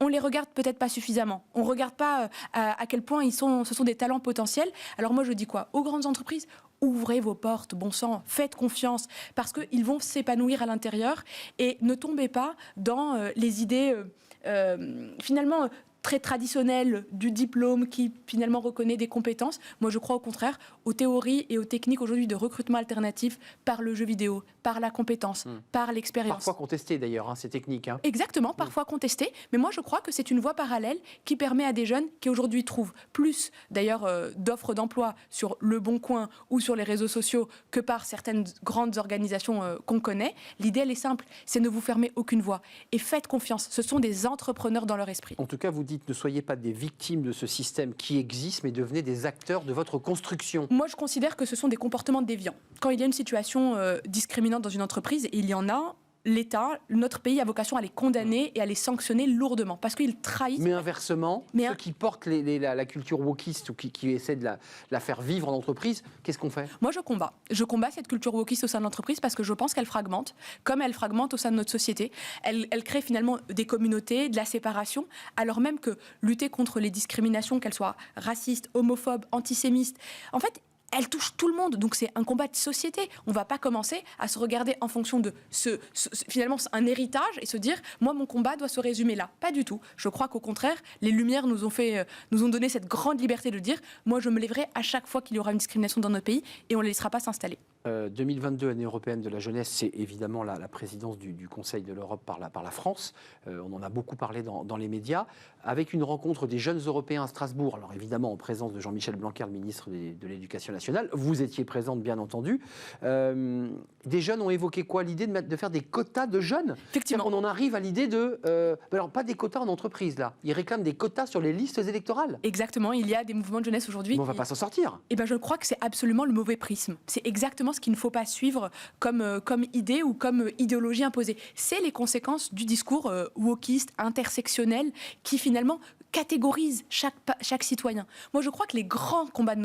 On les regarde peut-être pas suffisamment. On ne regarde pas à quel point ce sont des talents potentiels. Alors moi, je dis quoi ? Aux grandes entreprises, ouvrez vos portes, bon sang, faites confiance, parce qu'ils vont s'épanouir à l'intérieur. Et ne tombez pas dans les idées, finalement... très traditionnel du diplôme qui finalement reconnaît des compétences. Moi, je crois au contraire aux théories et aux techniques aujourd'hui de recrutement alternatif par le jeu vidéo, par la compétence, par l'expérience. Parfois contestées d'ailleurs, ces techniques. Exactement, parfois contestées. Mais moi, je crois que c'est une voie parallèle qui permet à des jeunes qui aujourd'hui trouvent plus d'ailleurs d'offres d'emploi sur Le Bon Coin ou sur les réseaux sociaux que par certaines grandes organisations qu'on connaît. L'idée, elle est simple, c'est ne vous fermer aucune voie. Et faites confiance, ce sont des entrepreneurs dans leur esprit. En tout cas, vous dites ne soyez pas des victimes de ce système qui existe, mais devenez des acteurs de votre construction. Moi, je considère que ce sont des comportements déviants. Quand il y a une situation discriminante dans une entreprise, et il y en a, l'État, notre pays a vocation à les condamner et à les sanctionner lourdement, parce qu'ils trahissent... Mais inversement, ceux qui portent la culture wokiste ou qui essaient de la faire vivre en entreprise, qu'est-ce qu'on fait ? Moi, je combats. Je combats cette culture wokiste au sein de l'entreprise parce que je pense qu'elle fragmente, comme elle fragmente au sein de notre société. Elle crée finalement des communautés, de la séparation, alors même que lutter contre les discriminations, qu'elles soient racistes, homophobes, antisémites, en fait... elle touche tout le monde, donc c'est un combat de société. On ne va pas commencer à se regarder en fonction de finalement un héritage et se dire moi mon combat doit se résumer là. Pas du tout. Je crois qu'au contraire, les Lumières nous ont donné cette grande liberté de dire moi je me lèverai à chaque fois qu'il y aura une discrimination dans notre pays et on ne les laissera pas s'installer. 2022, année européenne de la jeunesse, c'est évidemment la présidence du Conseil de l'Europe par la France. On en a beaucoup parlé dans les médias, avec une rencontre des jeunes Européens à Strasbourg, alors évidemment en présence de Jean-Michel Blanquer, le ministre de l'Éducation nationale. Vous étiez présente, bien entendu. Des jeunes ont évoqué quoi ? L'idée de faire des quotas de jeunes ? Effectivement. On en arrive à l'idée de... alors, pas des quotas en entreprise, là. Ils réclament des quotas sur les listes électorales. Exactement. Il y a des mouvements de jeunesse aujourd'hui. Mais on ne va pas s'en sortir. Eh ben, je crois que c'est absolument le mauvais prisme. C'est exactement ce qu'il ne faut pas suivre comme idée ou comme idéologie imposée. C'est les conséquences du discours wokiste, intersectionnel, qui finalement catégorise chaque citoyen. Moi, je crois que les grands combats de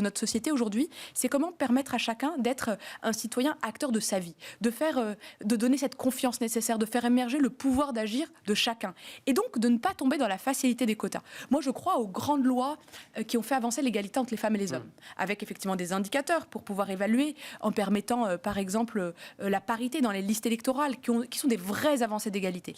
notre société aujourd'hui, c'est comment permettre à chacun d'être un citoyen acteur de sa vie, de donner cette confiance nécessaire, de faire émerger le pouvoir d'agir de chacun. Et donc, de ne pas tomber dans la facilité des quotas. Moi, je crois aux grandes lois qui ont fait avancer l'égalité entre les femmes et les hommes, avec effectivement des indicateurs pour pouvoir évaluer, en permettant, par exemple, la parité dans les listes électorales, qui sont des vraies avancées d'égalité.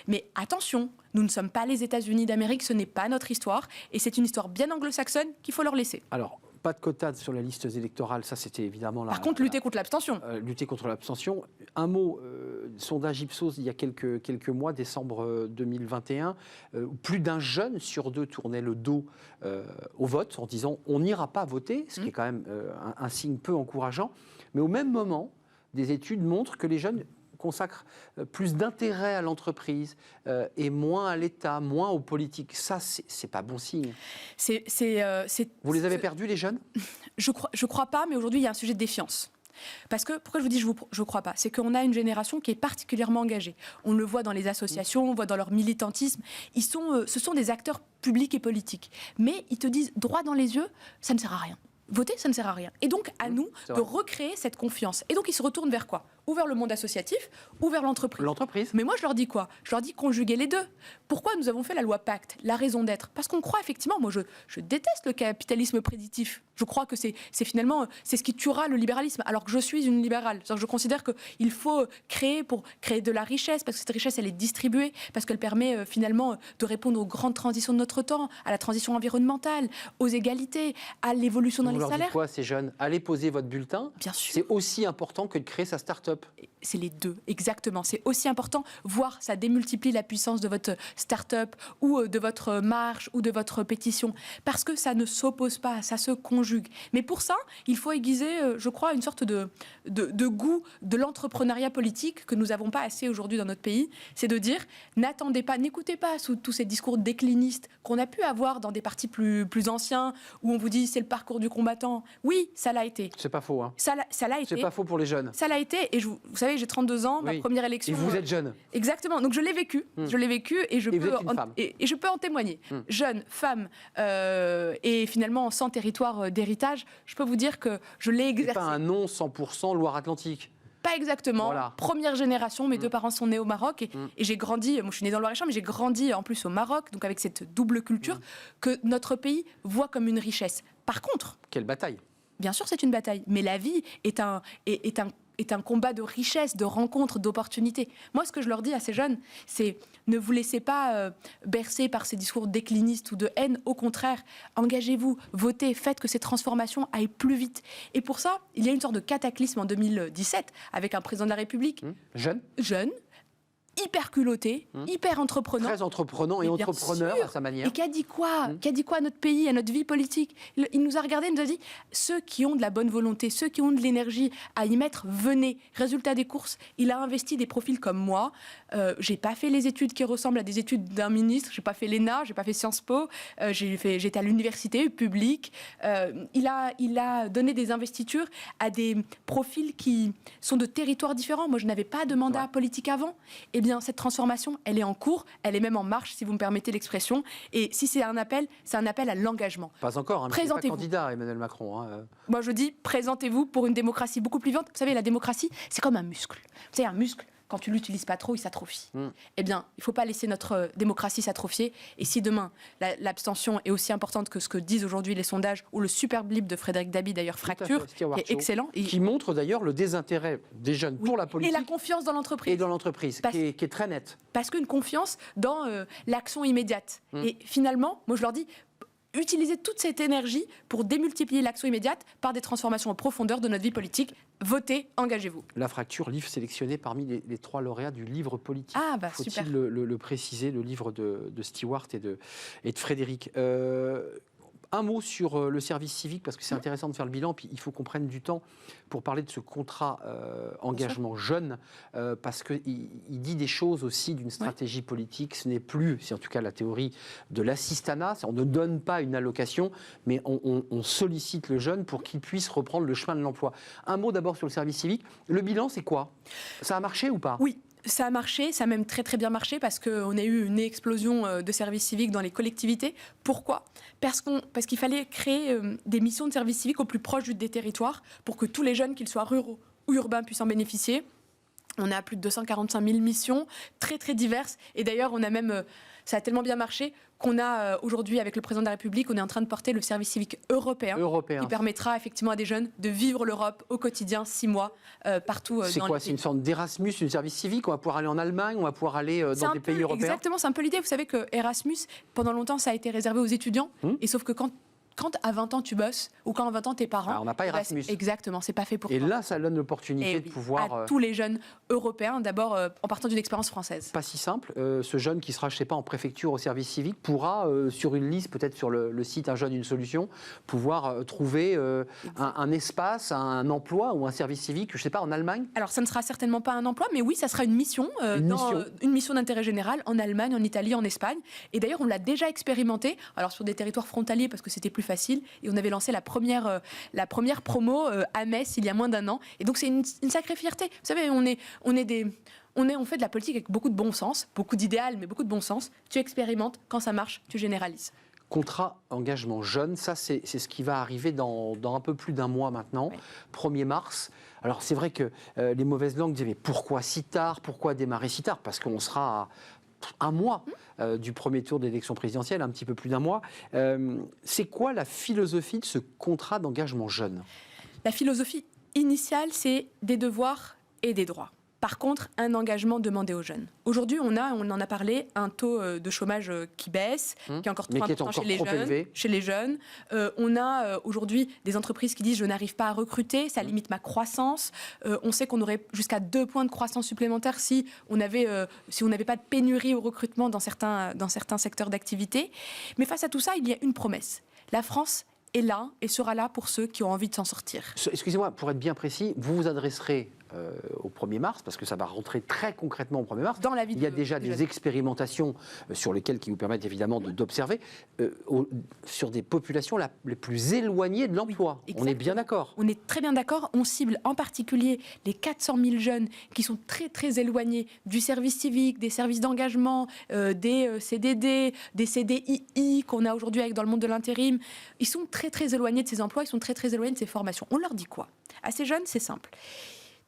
Mais attention, nous ne sommes pas les États-Unis d'Amérique, ce n'est pas notre histoire, et c'est une histoire bien anglo-saxonne qu'il faut leur laisser. Alors, Pas de quotas sur les listes électorales, ça c'était évidemment... Par contre, lutter contre l'abstention. Lutter contre l'abstention. Un mot, sondage Ipsos il y a quelques mois, décembre 2021, plus d'un jeune sur 2 tournait le dos au vote en disant on n'ira pas voter, ce qui est quand même un signe peu encourageant. Mais au même moment, des études montrent que les jeunes consacrent plus d'intérêt à l'entreprise et moins à l'État, moins aux politiques. Ça, c'est pas bon signe. Vous les avez perdus, les jeunes ? Je crois pas, mais aujourd'hui, il y a un sujet de défiance. Parce que, pourquoi je vous dis je crois pas ? C'est qu'on a une génération qui est particulièrement engagée. On le voit dans les associations, on le voit dans leur militantisme. Ce sont des acteurs publics et politiques. Mais ils te disent droit dans les yeux, ça ne sert à rien. Voter, ça ne sert à rien. Et donc, à nous de recréer cette confiance. Et donc, ils se retournent vers quoi ? Ou vers le monde associatif, ou vers l'entreprise. Mais moi, je leur dis quoi ? Je leur dis conjuguer les deux. Pourquoi nous avons fait la loi Pacte ? La raison d'être. Parce qu'on croit effectivement, moi je déteste le capitalisme prédictif. Je crois que c'est finalement, c'est ce qui tuera le libéralisme, alors que je suis une libérale. Je considère qu'il faut créer pour créer de la richesse, parce que cette richesse, elle est distribuée, parce qu'elle permet finalement de répondre aux grandes transitions de notre temps, à la transition environnementale, aux égalités, à l'évolution dans les salaires. Vous leur dites quoi, ces jeunes ? Allez poser votre bulletin. Bien sûr. C'est aussi important que de créer sa start-up. C'est les deux, exactement. C'est aussi important, voire ça démultiplie la puissance de votre start-up ou de votre marche ou de votre pétition. Parce que ça ne s'oppose pas, ça se conjugue. Mais pour ça, il faut aiguiser, je crois, une sorte de goût de l'entrepreneuriat politique que nous n'avons pas assez aujourd'hui dans notre pays. C'est de dire, n'attendez pas, n'écoutez pas sous tous ces discours déclinistes qu'on a pu avoir dans des partis plus anciens, où on vous dit c'est le parcours du combattant. Oui, ça l'a été. C'est pas faux, hein. Ça l'a été. C'est pas faux pour les jeunes. Ça l'a été, et vous savez, j'ai 32 ans, ma première élection... Et vous êtes jeune. Exactement, donc je l'ai vécu, et je peux en témoigner. Jeune, femme, et finalement sans territoire d'héritage, je peux vous dire que je l'ai exercé. C'est pas un non 100% Loire-Atlantique. Pas exactement. Voilà. Première génération, mes 2 parents sont nés au Maroc, et j'ai grandi, moi je suis née dans le Loir-et-Cher, mais j'ai grandi en plus au Maroc, donc avec cette double culture que notre pays voit comme une richesse. Par contre... Quelle bataille ? Bien sûr, c'est une bataille, mais la vie est un combat de richesse, de rencontres, d'opportunités. Moi, ce que je leur dis à ces jeunes, c'est ne vous laissez pas bercer par ces discours déclinistes ou de haine. Au contraire, engagez-vous, votez, faites que ces transformations aillent plus vite. Et pour ça, il y a une sorte de cataclysme en 2017 avec un président de la République jeune, hyper culotté, hyper entreprenant. Très entreprenant et entrepreneur à sa manière. Et qui a dit quoi à notre pays, à notre vie politique ? Il nous a regardé, il nous a dit, ceux qui ont de la bonne volonté, ceux qui ont de l'énergie à y mettre, venez. Résultat des courses, il a investi des profils comme moi. J'ai pas fait les études qui ressemblent à des études d'un ministre, j'ai pas fait l'ENA, j'ai pas fait Sciences Po, j'étais à l'université publique. Il a donné des investitures à des profils qui sont de territoires différents. Moi, je n'avais pas de mandat politique avant. Eh bien, cette transformation, elle est en cours, elle est même en marche, si vous me permettez l'expression. Et si c'est un appel à l'engagement. Pas encore, hein, mais c'est pas candidat, Emmanuel Macron. Hein. Moi, je dis, présentez-vous pour une démocratie beaucoup plus vivante. Vous savez, la démocratie, c'est comme un muscle. Vous savez, un muscle, quand tu l'utilises pas trop, il s'atrophie. Eh bien, il ne faut pas laisser notre démocratie s'atrophier. Et si demain, l'abstention est aussi importante que ce que disent aujourd'hui les sondages, ou le superbe livre de Frédéric Dabi, d'ailleurs, Fracture, qui est excellent. Qui montre d'ailleurs le désintérêt des jeunes pour la politique. Et la confiance dans l'entreprise. Et dans l'entreprise, qui est très nette. Parce qu'une confiance dans l'action immédiate. Et finalement, moi je leur dis... Utilisez toute cette énergie pour démultiplier l'action immédiate par des transformations en profondeur de notre vie politique. Votez, engagez-vous. La Fracture, livre sélectionné parmi les 3 lauréats du livre politique. Ah bah Faut-il super. le préciser, le livre de Stewart et de Frédéric. Un mot sur le service civique, parce que c'est intéressant de faire le bilan, puis il faut qu'on prenne du temps pour parler de ce contrat engagement jeune, parce qu'il dit des choses aussi d'une stratégie politique. Ce n'est plus, c'est en tout cas la théorie de l'assistanat, on ne donne pas une allocation, mais on sollicite le jeune pour qu'il puisse reprendre le chemin de l'emploi. Un mot d'abord sur le service civique. Le bilan, c'est quoi ? Ça a marché ou pas ? Oui. Ça a marché, ça a même très très bien marché parce qu'on a eu une explosion de services civiques dans les collectivités. Pourquoi ? Parce qu'il fallait créer des missions de services civiques au plus proche des territoires pour que tous les jeunes, qu'ils soient ruraux ou urbains, puissent en bénéficier. On a plus de 245 000 missions, très très diverses. Et d'ailleurs, on a même, ça a tellement bien marché qu'on a aujourd'hui, avec le président de la République, on est en train de porter le service civique européen. Qui permettra effectivement à des jeunes de vivre l'Europe au quotidien, 6 mois, partout dans les pays. C'est quoi ? C'est une sorte d'Erasmus, une service civique ? On va pouvoir aller en Allemagne, on va pouvoir aller dans des pays européens ? Exactement, c'est un peu l'idée. Vous savez que Erasmus, pendant longtemps, ça a été réservé aux étudiants. Et sauf que quand quand à 20 ans tu bosses ou quand à 20 ans tes parents... on n'a pas Erasmus. Exactement, c'est pas fait pour Et toi. là, ça donne l'opportunité de pouvoir... à tous les jeunes européens, d'abord en partant d'une expérience française. Pas si simple. Ce jeune qui sera, je ne sais pas, en préfecture au service civique pourra, sur une liste, peut-être sur le site Un jeune, une solution, pouvoir trouver un espace, un emploi ou un service civique, je ne sais pas, en Allemagne. Alors, ça ne sera certainement pas un emploi, mais oui, ça sera une mission. Une mission d'intérêt général en Allemagne, en Italie, en Espagne. Et d'ailleurs, on l'a déjà expérimenté, alors sur des territoires frontaliers parce que c'était plus facile. Et on avait lancé la première promo à Metz il y a moins d'un an. Et donc, c'est une sacrée fierté. Vous savez, on fait de la politique avec beaucoup de bon sens, beaucoup d'idéal, mais beaucoup de bon sens. Tu expérimentes, quand ça marche, tu généralises. Contrat engagement jeune, ça c'est ce qui va arriver dans un peu plus d'un mois maintenant, 1er mars. Alors c'est vrai que les mauvaises langues disaient mais pourquoi si tard, pourquoi démarrer si tard? Parce qu'on sera à un mois du premier tour de l'élection présidentielle, un petit peu plus d'un mois. C'est quoi la philosophie de ce contrat d'engagement jeune? La philosophie initiale, c'est des devoirs et des droits. Par contre, un engagement demandé aux jeunes. Aujourd'hui, on en a parlé, un taux de chômage qui baisse, qui est encore trop important chez les jeunes. On a aujourd'hui des entreprises qui disent « je n'arrive pas à recruter, ça limite ma croissance ». On sait qu'on aurait jusqu'à 2 points de croissance supplémentaires si on n'avait pas de pénurie au recrutement dans certains secteurs d'activité. Mais face à tout ça, il y a une promesse. La France est là et sera là pour ceux qui ont envie de s'en sortir. Excusez-moi, pour être bien précis, vous vous adresserez au 1er mars, parce que ça va rentrer très concrètement au 1er mars. Il y a déjà des expérimentations sur lesquelles qui vous permettent évidemment d'observer sur des populations les plus éloignées de l'emploi. Oui, on est bien d'accord. On est très bien d'accord. On cible en particulier les 400 000 jeunes qui sont très très éloignés du service civique, des services d'engagement, des CDD, des CDI qu'on a aujourd'hui dans le monde de l'intérim. Ils sont très très éloignés de ces emplois, ils sont très très éloignés de ces formations. On leur dit quoi? À ces jeunes, c'est simple.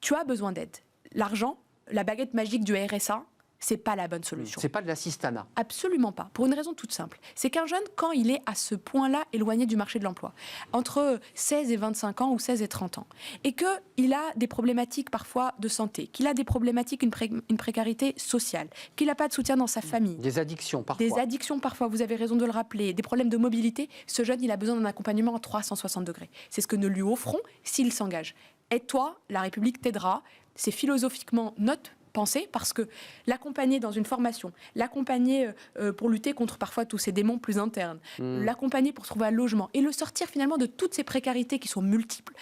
Tu as besoin d'aide. L'argent, la baguette magique du RSA, c'est pas la bonne solution. C'est pas de l'assistanat. Absolument pas. Pour une raison toute simple. C'est qu'un jeune, quand il est à ce point-là éloigné du marché de l'emploi, entre 16 et 25 ans ou 16 et 30 ans, et qu'il a des problématiques parfois de santé, qu'il a des problématiques, une précarité sociale, qu'il n'a pas de soutien dans sa famille. Des addictions parfois. Des addictions parfois, vous avez raison de le rappeler. Des problèmes de mobilité. Ce jeune, il a besoin d'un accompagnement à 360 degrés. C'est ce que nous lui offrons s'il s'engage. Aide-toi, la République t'aidera. C'est philosophiquement notre pensée, parce que l'accompagner dans une formation, l'accompagner pour lutter contre parfois tous ces démons plus internes, l'accompagner pour trouver un logement et le sortir finalement de toutes ces précarités qui sont multiples,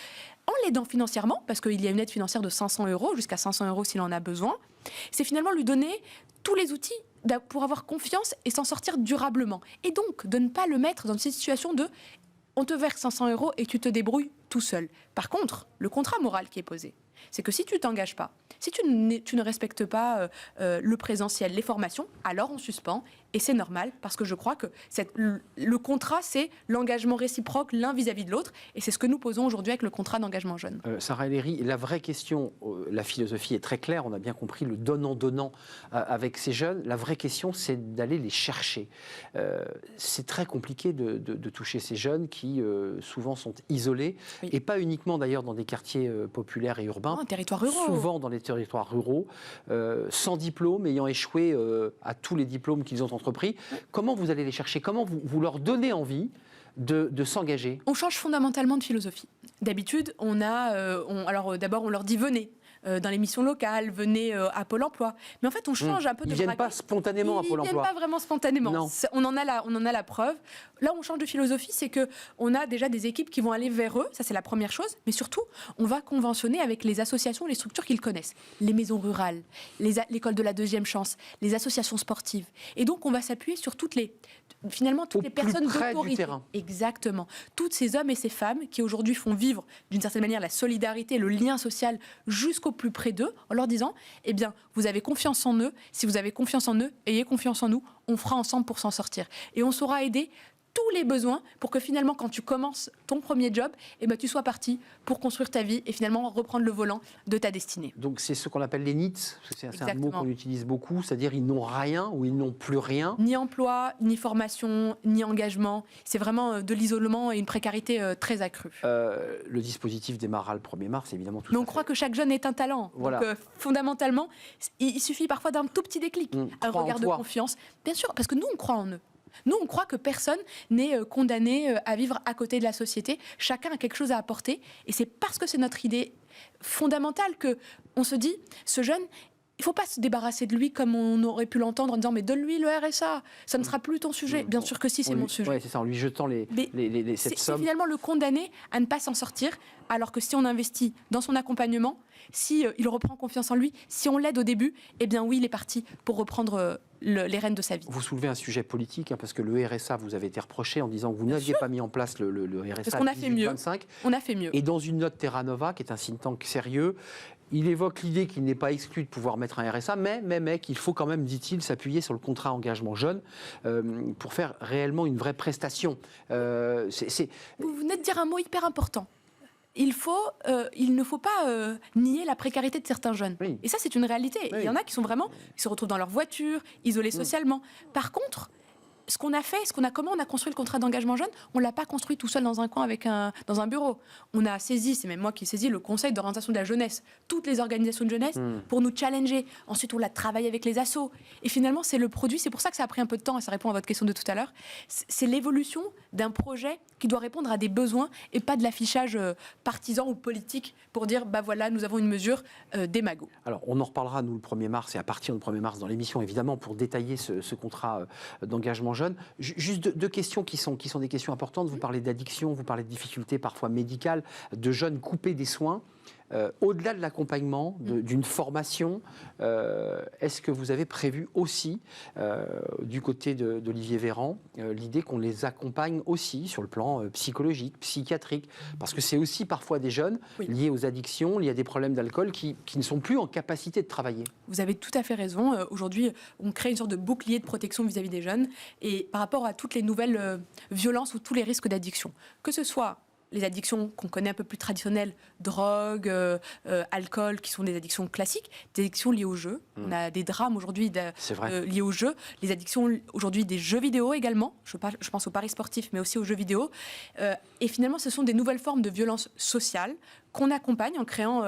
en l'aidant financièrement, parce qu'il y a une aide financière de 500 €, jusqu'à 500 € s'il en a besoin, c'est finalement lui donner tous les outils pour avoir confiance et s'en sortir durablement. Et donc, de ne pas le mettre dans cette situation de on te verse 500 € et tu te débrouilles tout seul. Par contre, le contrat moral qui est posé, c'est que si tu ne t'engages pas, si tu ne respectes pas le présentiel, les formations, alors on suspend. Et c'est normal, parce que je crois que le contrat, c'est l'engagement réciproque l'un vis-à-vis de l'autre. Et c'est ce que nous posons aujourd'hui avec le contrat d'engagement jeune. Sarah Ellery, la vraie question, la philosophie est très claire, on a bien compris le donnant-donnant avec ces jeunes. La vraie question, c'est d'aller les chercher. C'est très compliqué de toucher ces jeunes qui souvent sont isolés, et pas uniquement d'ailleurs dans des quartiers populaires et urbains. Territoires ruraux. Souvent dans les territoires ruraux, sans diplôme, ayant échoué à tous les diplômes qu'ils ont entrepris. Comment vous allez les chercher? Comment vous leur donnez envie de s'engager? On change fondamentalement de philosophie. D'habitude, d'abord on leur dit venez. Dans les missions locales, venez à Pôle emploi. Mais en fait, on change un peu de Ils ne viennent pas spontanément à Pôle emploi. Ils ne viennent pas vraiment spontanément. Non. On en a la preuve. Là où on change de philosophie, c'est qu'on a déjà des équipes qui vont aller vers eux. Ça, c'est la première chose. Mais surtout, on va conventionner avec les associations, les structures qu'ils connaissent. Les maisons rurales, l'école de la deuxième chance, les associations sportives. Et donc, on va s'appuyer sur toutes les personnes d'autorité. Exactement. Toutes ces hommes et ces femmes qui aujourd'hui font vivre d'une certaine manière la solidarité, le lien social jusqu'au plus près d'eux, en leur disant, eh bien, vous avez confiance en eux, si vous avez confiance en eux, ayez confiance en nous, on fera ensemble pour s'en sortir. Et on saura aider tous les besoins pour que finalement, quand tu commences ton premier job, tu sois parti pour construire ta vie et finalement reprendre le volant de ta destinée. Donc c'est ce qu'on appelle les NEETs, c'est un mot qu'on utilise beaucoup, c'est-à-dire ils n'ont rien ou ils n'ont plus rien. Ni emploi, ni formation, ni engagement. C'est vraiment de l'isolement et une précarité très accrue. Le dispositif démarrera le 1er mars, évidemment. Mais on croit que chaque jeune est un talent. Voilà. Donc fondamentalement, il suffit parfois d'un tout petit déclic, un regard de confiance. Bien sûr, parce que nous, on croit en eux. Nous, on croit que personne n'est condamné à vivre à côté de la société. Chacun a quelque chose à apporter. Et c'est parce que c'est notre idée fondamentale qu'on se dit, ce jeune, il ne faut pas se débarrasser de lui comme on aurait pu l'entendre en disant mais donne-lui le RSA, ça ne sera plus ton sujet. Bien sûr que si, c'est mon sujet. Oui, c'est ça, en lui jetant cette somme. C'est finalement le condamner à ne pas s'en sortir, alors que si on investit dans son accompagnement, si il reprend confiance en lui, si on l'aide au début, eh bien oui, il est parti pour reprendre les rênes de sa vie. Vous soulevez un sujet politique, parce que le RSA vous avez été reproché en disant que vous n'aviez pas mis en place le RSA. Parce qu'on a fait mieux. 25. On a fait mieux. Et dans une note Terra Nova, qui est un think tank sérieux, il évoque l'idée qu'il n'est pas exclu de pouvoir mettre un RSA, mais qu'il faut quand même, dit-il, s'appuyer sur le contrat engagement jeune pour faire réellement une vraie prestation. Vous venez de dire un mot hyper important. Il ne faut pas nier la précarité de certains jeunes. Oui. Et ça, c'est une réalité. Oui. Il y en a qui se retrouvent dans leur voiture, isolés socialement. Par contre, comment on a construit le contrat d'engagement jeune, on ne l'a pas construit tout seul dans un coin dans un bureau. On a saisi, c'est même moi qui ai saisi, le Conseil d'orientation de la jeunesse, toutes les organisations de jeunesse, pour nous challenger. Ensuite, on l'a travaillé avec les assos. Et finalement, c'est le produit, c'est pour ça que ça a pris un peu de temps, et ça répond à votre question de tout à l'heure, c'est l'évolution d'un projet qui doit répondre à des besoins et pas de l'affichage partisan ou politique pour dire, bah voilà, nous avons une mesure démago. Alors, on en reparlera, nous, le 1er mars, et à partir du 1er mars dans l'émission, évidemment, pour détailler ce contrat d'engagement jeune. Juste deux questions qui sont des questions importantes. Vous parlez d'addiction, vous parlez de difficultés parfois médicales, de jeunes coupés des soins. Au-delà de l'accompagnement, d'une formation, est-ce que vous avez prévu aussi, du côté d'Olivier Véran, l'idée qu'on les accompagne aussi sur le plan psychologique, psychiatrique? Parce que c'est aussi parfois des jeunes liés aux addictions, liés à des problèmes d'alcool qui ne sont plus en capacité de travailler. Vous avez tout à fait raison. Aujourd'hui, on crée une sorte de bouclier de protection vis-à-vis des jeunes et par rapport à toutes les nouvelles violences ou tous les risques d'addiction. Que ce soit les addictions qu'on connaît un peu plus traditionnelles, drogue, alcool, qui sont des addictions classiques, des addictions liées au jeu. On a des drames aujourd'hui liés au jeu. Les addictions aujourd'hui des jeux vidéo également. Je pense aux paris sportifs, mais aussi aux jeux vidéo. Et finalement, ce sont des nouvelles formes de violence sociale qu'on accompagne en créant,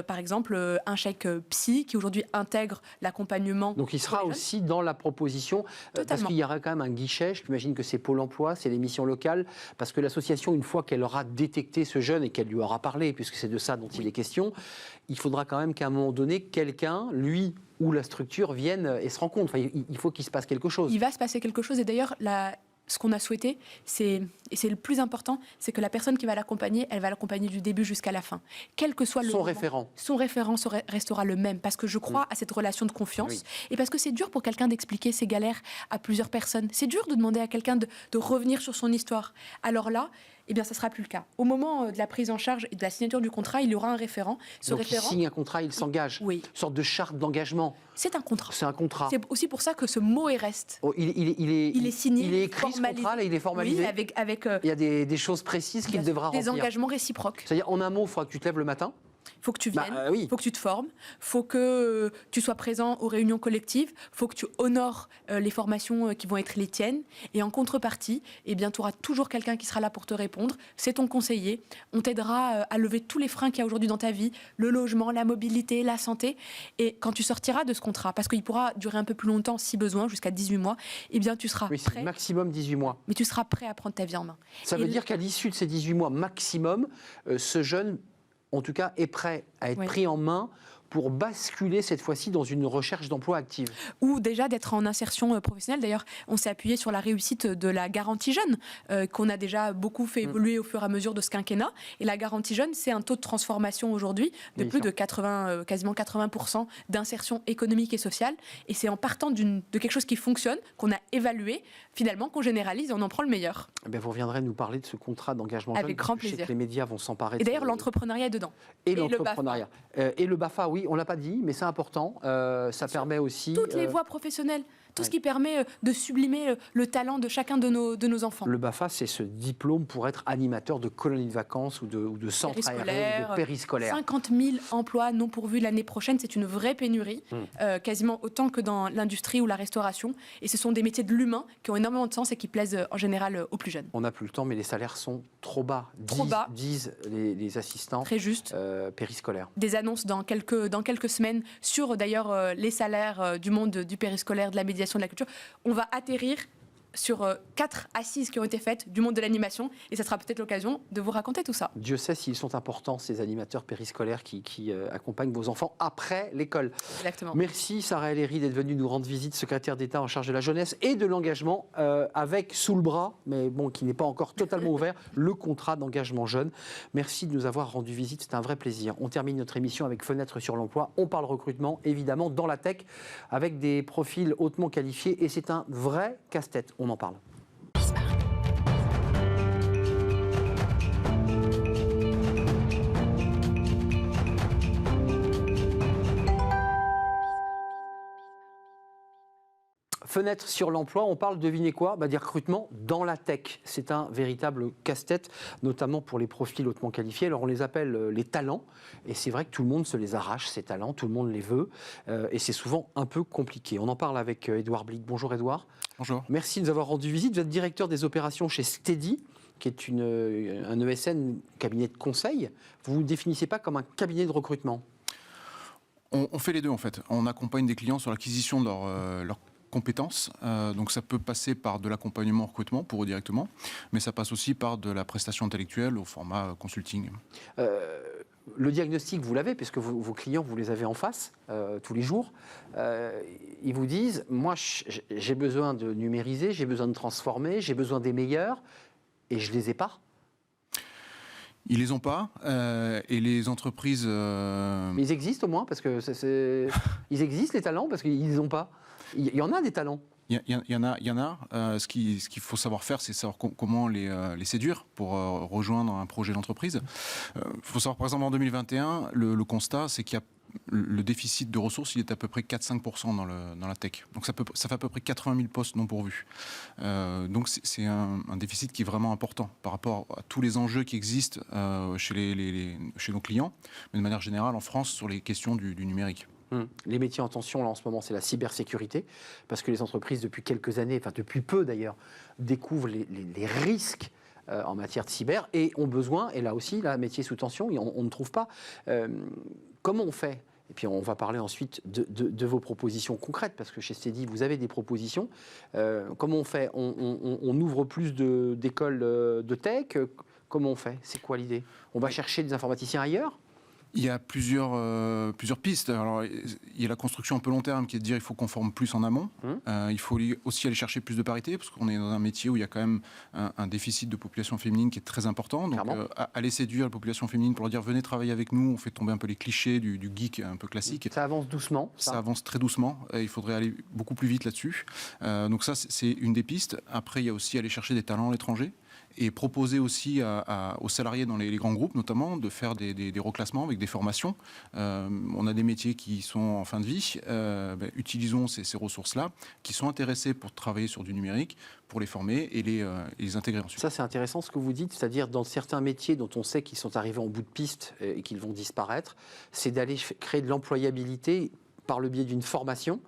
par exemple, un chèque psy qui aujourd'hui intègre l'accompagnement. Donc il sera aussi dans la proposition, parce qu'il y aura quand même un guichet, j'imagine que c'est Pôle emploi, c'est les missions locales, parce que l'association, une fois qu'elle aura détecté ce jeune et qu'elle lui aura parlé, puisque c'est de ça dont il est question, il faudra quand même qu'à un moment donné, quelqu'un, lui ou la structure, vienne et se rencontre. Enfin, il faut qu'il se passe quelque chose. Il va se passer quelque chose, et d'ailleurs, ce qu'on a souhaité, et c'est le plus important, c'est que la personne qui va l'accompagner, elle va l'accompagner du début jusqu'à la fin. Quel que soit son référent. Son référent restera le même, parce que je crois à cette relation de confiance, et parce que c'est dur pour quelqu'un d'expliquer ses galères à plusieurs personnes. C'est dur de demander à quelqu'un de revenir sur son histoire. Alors là, eh bien, ça ne sera plus le cas. Au moment de la prise en charge et de la signature du contrat, il y aura un référent. Donc, il signe un contrat, il s'engage. Oui. Une sorte de charte d'engagement. C'est un contrat. C'est un contrat. C'est aussi pour ça que ce mot est reste. Oh, il est signé, il est écrit, ce contrat, là, il est formalisé. Oui, avec il y a des choses précises qu'il devra remplir. Des engagements réciproques. C'est-à-dire, en un mot, il faudra que tu te lèves le matin. Il faut que tu viennes, il faut que tu te formes, il faut que tu sois présent aux réunions collectives, il faut que tu honores les formations qui vont être les tiennes. Et en contrepartie, eh bien, tu auras toujours quelqu'un qui sera là pour te répondre. C'est ton conseiller. On t'aidera à lever tous les freins qu'il y a aujourd'hui dans ta vie, le logement, la mobilité, la santé. Et quand tu sortiras de ce contrat, parce qu'il pourra durer un peu plus longtemps si besoin, jusqu'à 18 mois, eh bien, tu seras prêt. Maximum 18 mois. Mais tu seras prêt à prendre ta vie en main. Ça veut dire qu'à l'issue de ces 18 mois maximum, ce jeune, en tout cas, est prêt à être pris en main pour basculer cette fois-ci dans une recherche d'emploi active. Ou déjà d'être en insertion professionnelle. D'ailleurs, on s'est appuyé sur la réussite de la garantie jeune, qu'on a déjà beaucoup fait évoluer au fur et à mesure de ce quinquennat. Et la garantie jeune, c'est un taux de transformation aujourd'hui de plus de 80, quasiment 80% d'insertion économique et sociale. Et c'est en partant de quelque chose qui fonctionne, qu'on a évalué, finalement, qu'on généralise et on en prend le meilleur. Eh bien, vous reviendrez nous parler de ce contrat d'engagement jeune. Avec grand plaisir. Je sais que les médias vont s'emparer. Et d'ailleurs, l'entrepreneuriat est dedans. Et l'entrepreneuriat. Et le BAFA, oui, on ne l'a pas dit, mais c'est important. Ça permet aussi... Toutes les voies professionnelles. Tout ce qui permet de sublimer le talent de chacun de nos enfants. Le BAFA, c'est ce diplôme pour être animateur de colonies de vacances ou de centres aériens, ou de périscolaires. 50 000 emplois non pourvus l'année prochaine, c'est une vraie pénurie, quasiment autant que dans l'industrie ou la restauration. Et ce sont des métiers de l'humain qui ont énormément de sens et qui plaisent en général aux plus jeunes. On n'a plus le temps, mais les salaires sont trop bas, disent les assistants. Très juste. Périscolaires. Des annonces dans quelques semaines sur d'ailleurs les salaires du monde du périscolaire, de la médiation, de la culture. On va atterrir sur 4 assises qui ont été faites du monde de l'animation, et ça sera peut-être l'occasion de vous raconter tout ça. Dieu sait s'ils sont importants, ces animateurs périscolaires qui accompagnent vos enfants après l'école. Exactement. Merci Sarah El Haïry d'être venue nous rendre visite, secrétaire d'État en charge de la jeunesse et de l'engagement, avec sous le bras, mais bon, qui n'est pas encore totalement ouvert, le contrat d'engagement jeune. Merci de nous avoir rendu visite, c'est un vrai plaisir. On termine notre émission avec Fenêtre sur l'emploi. On parle recrutement, évidemment, dans la tech, avec des profils hautement qualifiés, et c'est un vrai casse-tête. On en parle. Fenêtre sur l'emploi, on parle, devinez quoi, des recrutements dans la tech. C'est un véritable casse-tête, notamment pour les profils hautement qualifiés. Alors on les appelle les talents, et c'est vrai que tout le monde se les arrache, ces talents, tout le monde les veut, et c'est souvent un peu compliqué. On en parle avec Édouard Blic. Bonjour Édouard. Bonjour. Merci de nous avoir rendu visite. Vous êtes directeur des opérations chez Steady, qui est un ESN, cabinet de conseil. Vous ne vous définissez pas comme un cabinet de recrutement? On fait les deux en fait. On accompagne des clients sur l'acquisition de leurs compétences. Donc ça peut passer par de l'accompagnement en recrutement pour eux directement, mais ça passe aussi par de la prestation intellectuelle au format consulting. Le diagnostic, vous l'avez, puisque vos clients, vous les avez en face tous les jours. Ils vous disent, moi, j'ai besoin de numériser, j'ai besoin de transformer, j'ai besoin des meilleurs, et je ne les ai pas. Ils les ont pas, et les entreprises... Mais ils existent au moins, parce que ils existent les talents, parce qu'ils les ont pas. Il y en a des talents. Il y en a. Ce qu'il faut savoir faire, c'est savoir comment les séduire pour rejoindre un projet d'entreprise. Il faut savoir, par exemple, en 2021, le constat, c'est qu'il y a le déficit de ressources, il est à peu près 4-5% dans la tech. Donc ça fait à peu près 80 000 postes non pourvus. Donc c'est un déficit qui est vraiment important par rapport à tous les enjeux qui existent chez nos clients, mais de manière générale en France sur les questions du numérique. Les métiers en tension, là, en ce moment, c'est la cybersécurité, parce que les entreprises, depuis quelques années, enfin depuis peu d'ailleurs, découvrent les risques en matière de cyber et ont besoin, et là aussi, là, métier sous tension, on ne trouve pas. Comment on fait? Et puis on va parler ensuite de vos propositions concrètes, parce que chez Steady, vous avez des propositions. Comment on fait? On ouvre plus d'écoles de tech? Comment on fait? C'est quoi l'idée? On va chercher des informaticiens ailleurs? Il y a plusieurs pistes. Alors, il y a la construction un peu long terme qui est de dire qu'il faut qu'on forme plus en amont. Il faut aussi aller chercher plus de parité, parce qu'on est dans un métier où il y a quand même un déficit de population féminine qui est très important. Donc, aller séduire la population féminine pour leur dire venez travailler avec nous, on fait tomber un peu les clichés du geek un peu classique. Ça avance doucement. Ça avance très doucement. Il faudrait aller beaucoup plus vite là-dessus. Donc ça, c'est une des pistes. Après, il y a aussi aller chercher des talents à l'étranger. Et proposer aussi aux salariés dans les grands groupes, notamment, de faire des reclassements avec des formations. On a des métiers qui sont en fin de vie. Utilisons ces ressources-là, qui sont intéressés pour travailler sur du numérique, pour les former et les intégrer ensuite. Ça, c'est intéressant ce que vous dites, c'est-à-dire dans certains métiers dont on sait qu'ils sont arrivés en bout de piste et qu'ils vont disparaître, c'est d'aller créer de l'employabilité par le biais d'une formation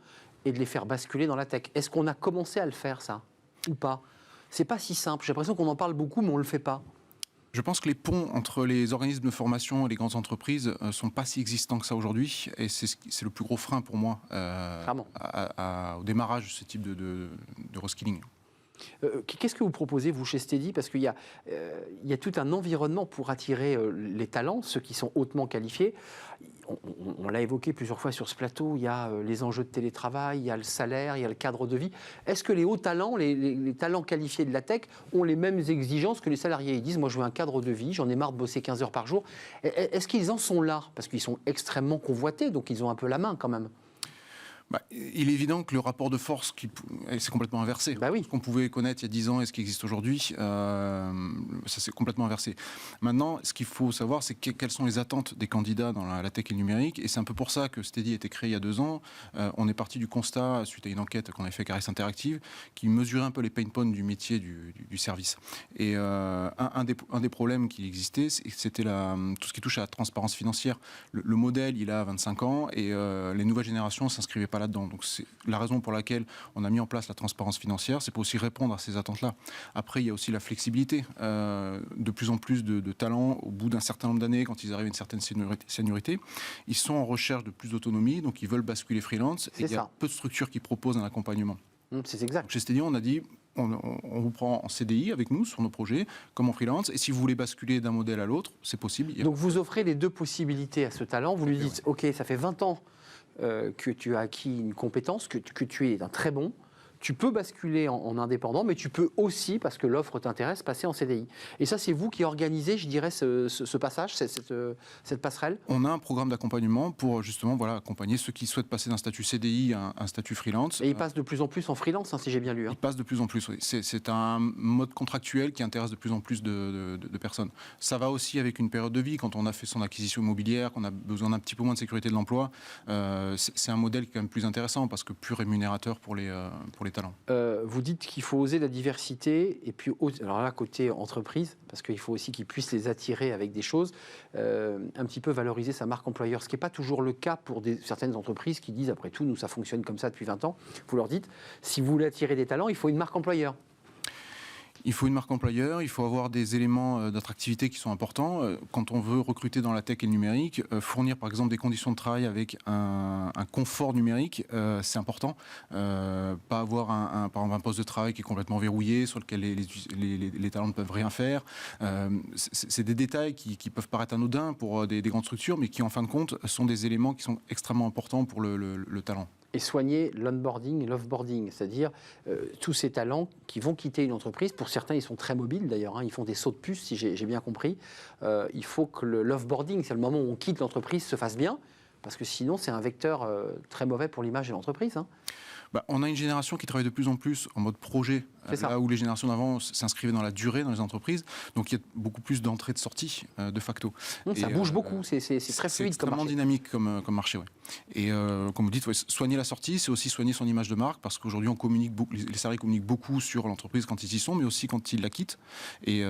et de les faire basculer dans la tech. Est-ce qu'on a commencé à le faire, ça, ou pas? C'est pas si simple. J'ai l'impression qu'on en parle beaucoup, mais on le fait pas. Je pense que les ponts entre les organismes de formation et les grandes entreprises sont pas si existants que ça aujourd'hui, et c'est le plus gros frein pour moi au démarrage de ce type de reskilling. Qu'est-ce que vous proposez, vous, chez Steady? Parce qu'il y a tout un environnement pour attirer les talents, ceux qui sont hautement qualifiés. On l'a évoqué plusieurs fois sur ce plateau, il y a les enjeux de télétravail, il y a le salaire, il y a le cadre de vie. Est-ce que les hauts talents, les talents qualifiés de la tech, ont les mêmes exigences que les salariés? Ils disent, moi je veux un cadre de vie, j'en ai marre de bosser 15 heures par jour. Est-ce qu'ils en sont là? Parce qu'ils sont extrêmement convoités, donc ils ont un peu la main quand même. Il est évident que le rapport de force, c'est complètement inversé. Oui. Ce qu'on pouvait connaître il y a 10 ans et ce qui existe aujourd'hui, ça s'est complètement inversé. Maintenant, ce qu'il faut savoir, c'est quelles sont les attentes des candidats dans la tech et le numérique. Et c'est un peu pour ça que Steady a été créé il y a 2 ans. On est parti du constat, suite à une enquête qu'on avait fait avec Harris Interactive, qui mesurait un peu les pain points du métier du service. Et un des problèmes qui existait, c'était tout ce qui touche à la transparence financière. Le modèle, il a 25 ans et les nouvelles générations ne s'inscrivaient pas là-dedans. Donc c'est la raison pour laquelle on a mis en place la transparence financière, c'est pour aussi répondre à ces attentes-là. Après, il y a aussi la flexibilité. De plus en plus de talents, au bout d'un certain nombre d'années, quand ils arrivent à une certaine seniorité, ils sont en recherche de plus d'autonomie, donc ils veulent basculer freelance. Et il y a peu de structures qui proposent un accompagnement. C'est exact. Donc chez Steady, on a dit, on vous prend en CDI avec nous sur nos projets, comme en freelance. Et si vous voulez basculer d'un modèle à l'autre, c'est possible. Donc vous offrez les deux possibilités à ce talent. Vous lui dites, OK, ça fait 20 ans que tu as acquis une compétence, que tu es un très bon. Tu peux basculer en indépendant, mais tu peux aussi, parce que l'offre t'intéresse, passer en CDI. Et ça, c'est vous qui organisez, je dirais, ce passage, cette passerelle. On a un programme d'accompagnement pour justement accompagner ceux qui souhaitent passer d'un statut CDI à un statut freelance. Et ils passent de plus en plus en freelance, si j'ai bien lu. Ils passent de plus en plus, oui. C'est un mode contractuel qui intéresse de plus en plus de personnes. Ça va aussi avec une période de vie. Quand on a fait son acquisition immobilière, qu'on a besoin d'un petit peu moins de sécurité de l'emploi, c'est un modèle qui est quand même plus intéressant parce que plus rémunérateur pour les talents. Vous dites qu'il faut oser la diversité, et puis, alors là, côté entreprise, parce qu'il faut aussi qu'ils puissent les attirer avec des choses, un petit peu valoriser sa marque employeur, ce qui n'est pas toujours le cas pour certaines entreprises qui disent, après tout, nous, ça fonctionne comme ça depuis 20 ans. Vous leur dites, si vous voulez attirer des talents, il faut une marque employeur. Il faut une marque employeur, il faut avoir des éléments d'attractivité qui sont importants. Quand on veut recruter dans la tech et le numérique, fournir par exemple des conditions de travail avec un confort numérique, c'est important. Pas avoir par exemple un poste de travail qui est complètement verrouillé, sur lequel les talents ne peuvent rien faire. C'est des détails qui peuvent paraître anodins pour des grandes structures, mais qui en fin de compte sont des éléments qui sont extrêmement importants pour le talent. Et soigner l'onboarding et l'offboarding, c'est-à-dire tous ces talents qui vont quitter une entreprise. Pour certains, ils sont très mobiles d'ailleurs, ils font des sauts de puce, si j'ai bien compris. Il faut que l'offboarding, c'est le moment où on quitte l'entreprise, se fasse bien, parce que sinon, c'est un vecteur très mauvais pour l'image de l'entreprise. On a une génération qui travaille de plus en plus en mode projet, là où les générations d'avant s'inscrivaient dans la durée dans les entreprises. Donc il y a beaucoup plus d'entrées et de sorties de facto. Ça bouge beaucoup, c'est très fluide comme marché. C'est extrêmement dynamique comme marché. Ouais. Et comme vous dites, soigner la sortie, c'est aussi soigner son image de marque, parce qu'aujourd'hui on communique beaucoup, les salariés communiquent beaucoup sur l'entreprise quand ils y sont, mais aussi quand ils la quittent. Et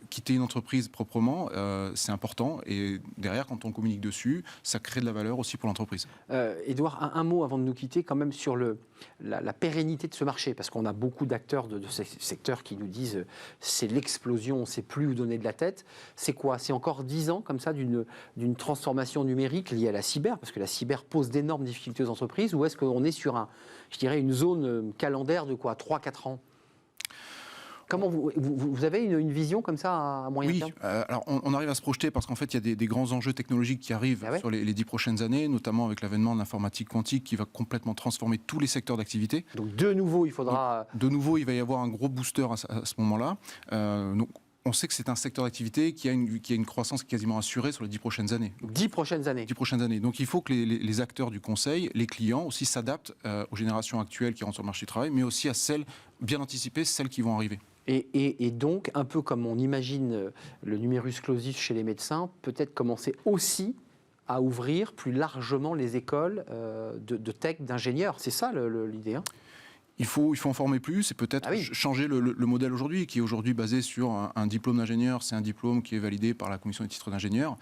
quitter une entreprise proprement, c'est important. Et derrière, quand on communique dessus, ça crée de la valeur aussi pour l'entreprise. Édouard, un mot avant de nous quitter quand même sur la pérennité de ce marché, parce qu'on a beaucoup d'acteurs de ce secteur qui nous disent c'est l'explosion, on ne sait plus où donner de la tête. C'est quoi? C'est encore 10 ans comme ça d'une transformation numérique liée à la cyber, parce que la cyber pose d'énormes difficultés aux entreprises, ou est-ce qu'on est sur une zone calendaire de quoi, 3-4 ans? Comment vous avez une vision comme ça à moyen terme? Alors on arrive à se projeter parce qu'en fait il y a des grands enjeux technologiques qui arrivent sur les 10 prochaines années, notamment avec l'avènement de l'informatique quantique qui va complètement transformer tous les secteurs d'activité. Donc de nouveau il faudra... De nouveau il va y avoir un gros booster à ce moment-là. Donc on sait que c'est un secteur d'activité qui a une croissance quasiment assurée sur les 10 prochaines années. 10 prochaines années. 10 prochaines années. Donc il faut que les acteurs du conseil, les clients aussi s'adaptent aux générations actuelles qui rentrent sur le marché du travail, mais aussi à bien anticiper celles qui vont arriver. Et donc, un peu comme on imagine le numerus clausus chez les médecins, peut-être commencer aussi à ouvrir plus largement les écoles de tech, d'ingénieurs. C'est ça l'idée, Il faut en former plus et peut-être changer le modèle aujourd'hui, qui est aujourd'hui basé sur un diplôme d'ingénieur. C'est un diplôme qui est validé par la commission des titres d'ingénieur.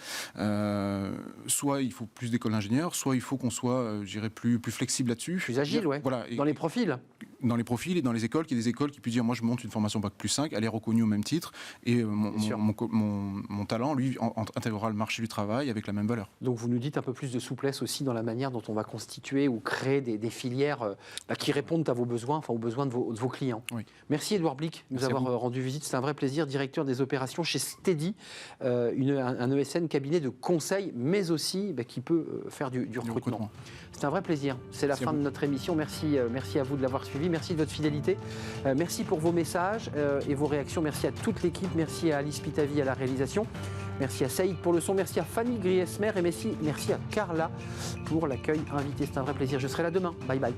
Soit il faut plus d'écoles d'ingénieurs, soit il faut qu'on soit, je dirais, plus flexible là-dessus. Plus agile, oui. Voilà. Dans les profils. Dans les profils et dans les écoles, qu'il y ait des écoles qui puissent dire, moi je monte une formation Bac plus 5, elle est reconnue au même titre, et mon talent, lui, intégrera le marché du travail avec la même valeur. Donc vous nous dites un peu plus de souplesse aussi dans la manière dont on va constituer ou créer des filières qui répondent à vos besoins, aux besoins de vos clients. Oui. Merci Édouard Blick de nous avoir rendu visite. C'est un vrai plaisir, directeur des opérations chez Steady, un ESN cabinet de conseil, mais aussi qui peut faire du recrutement. C'est un vrai plaisir. C'est la fin de notre émission. Merci à vous de l'avoir suivi. Merci de votre fidélité. Merci pour vos messages et vos réactions. Merci à toute l'équipe. Merci à Alice Pitavi à la réalisation. Merci à Saïd pour le son. Merci à Fanny Griesmer et merci à Carla pour l'accueil invité. C'est un vrai plaisir. Je serai là demain. Bye bye.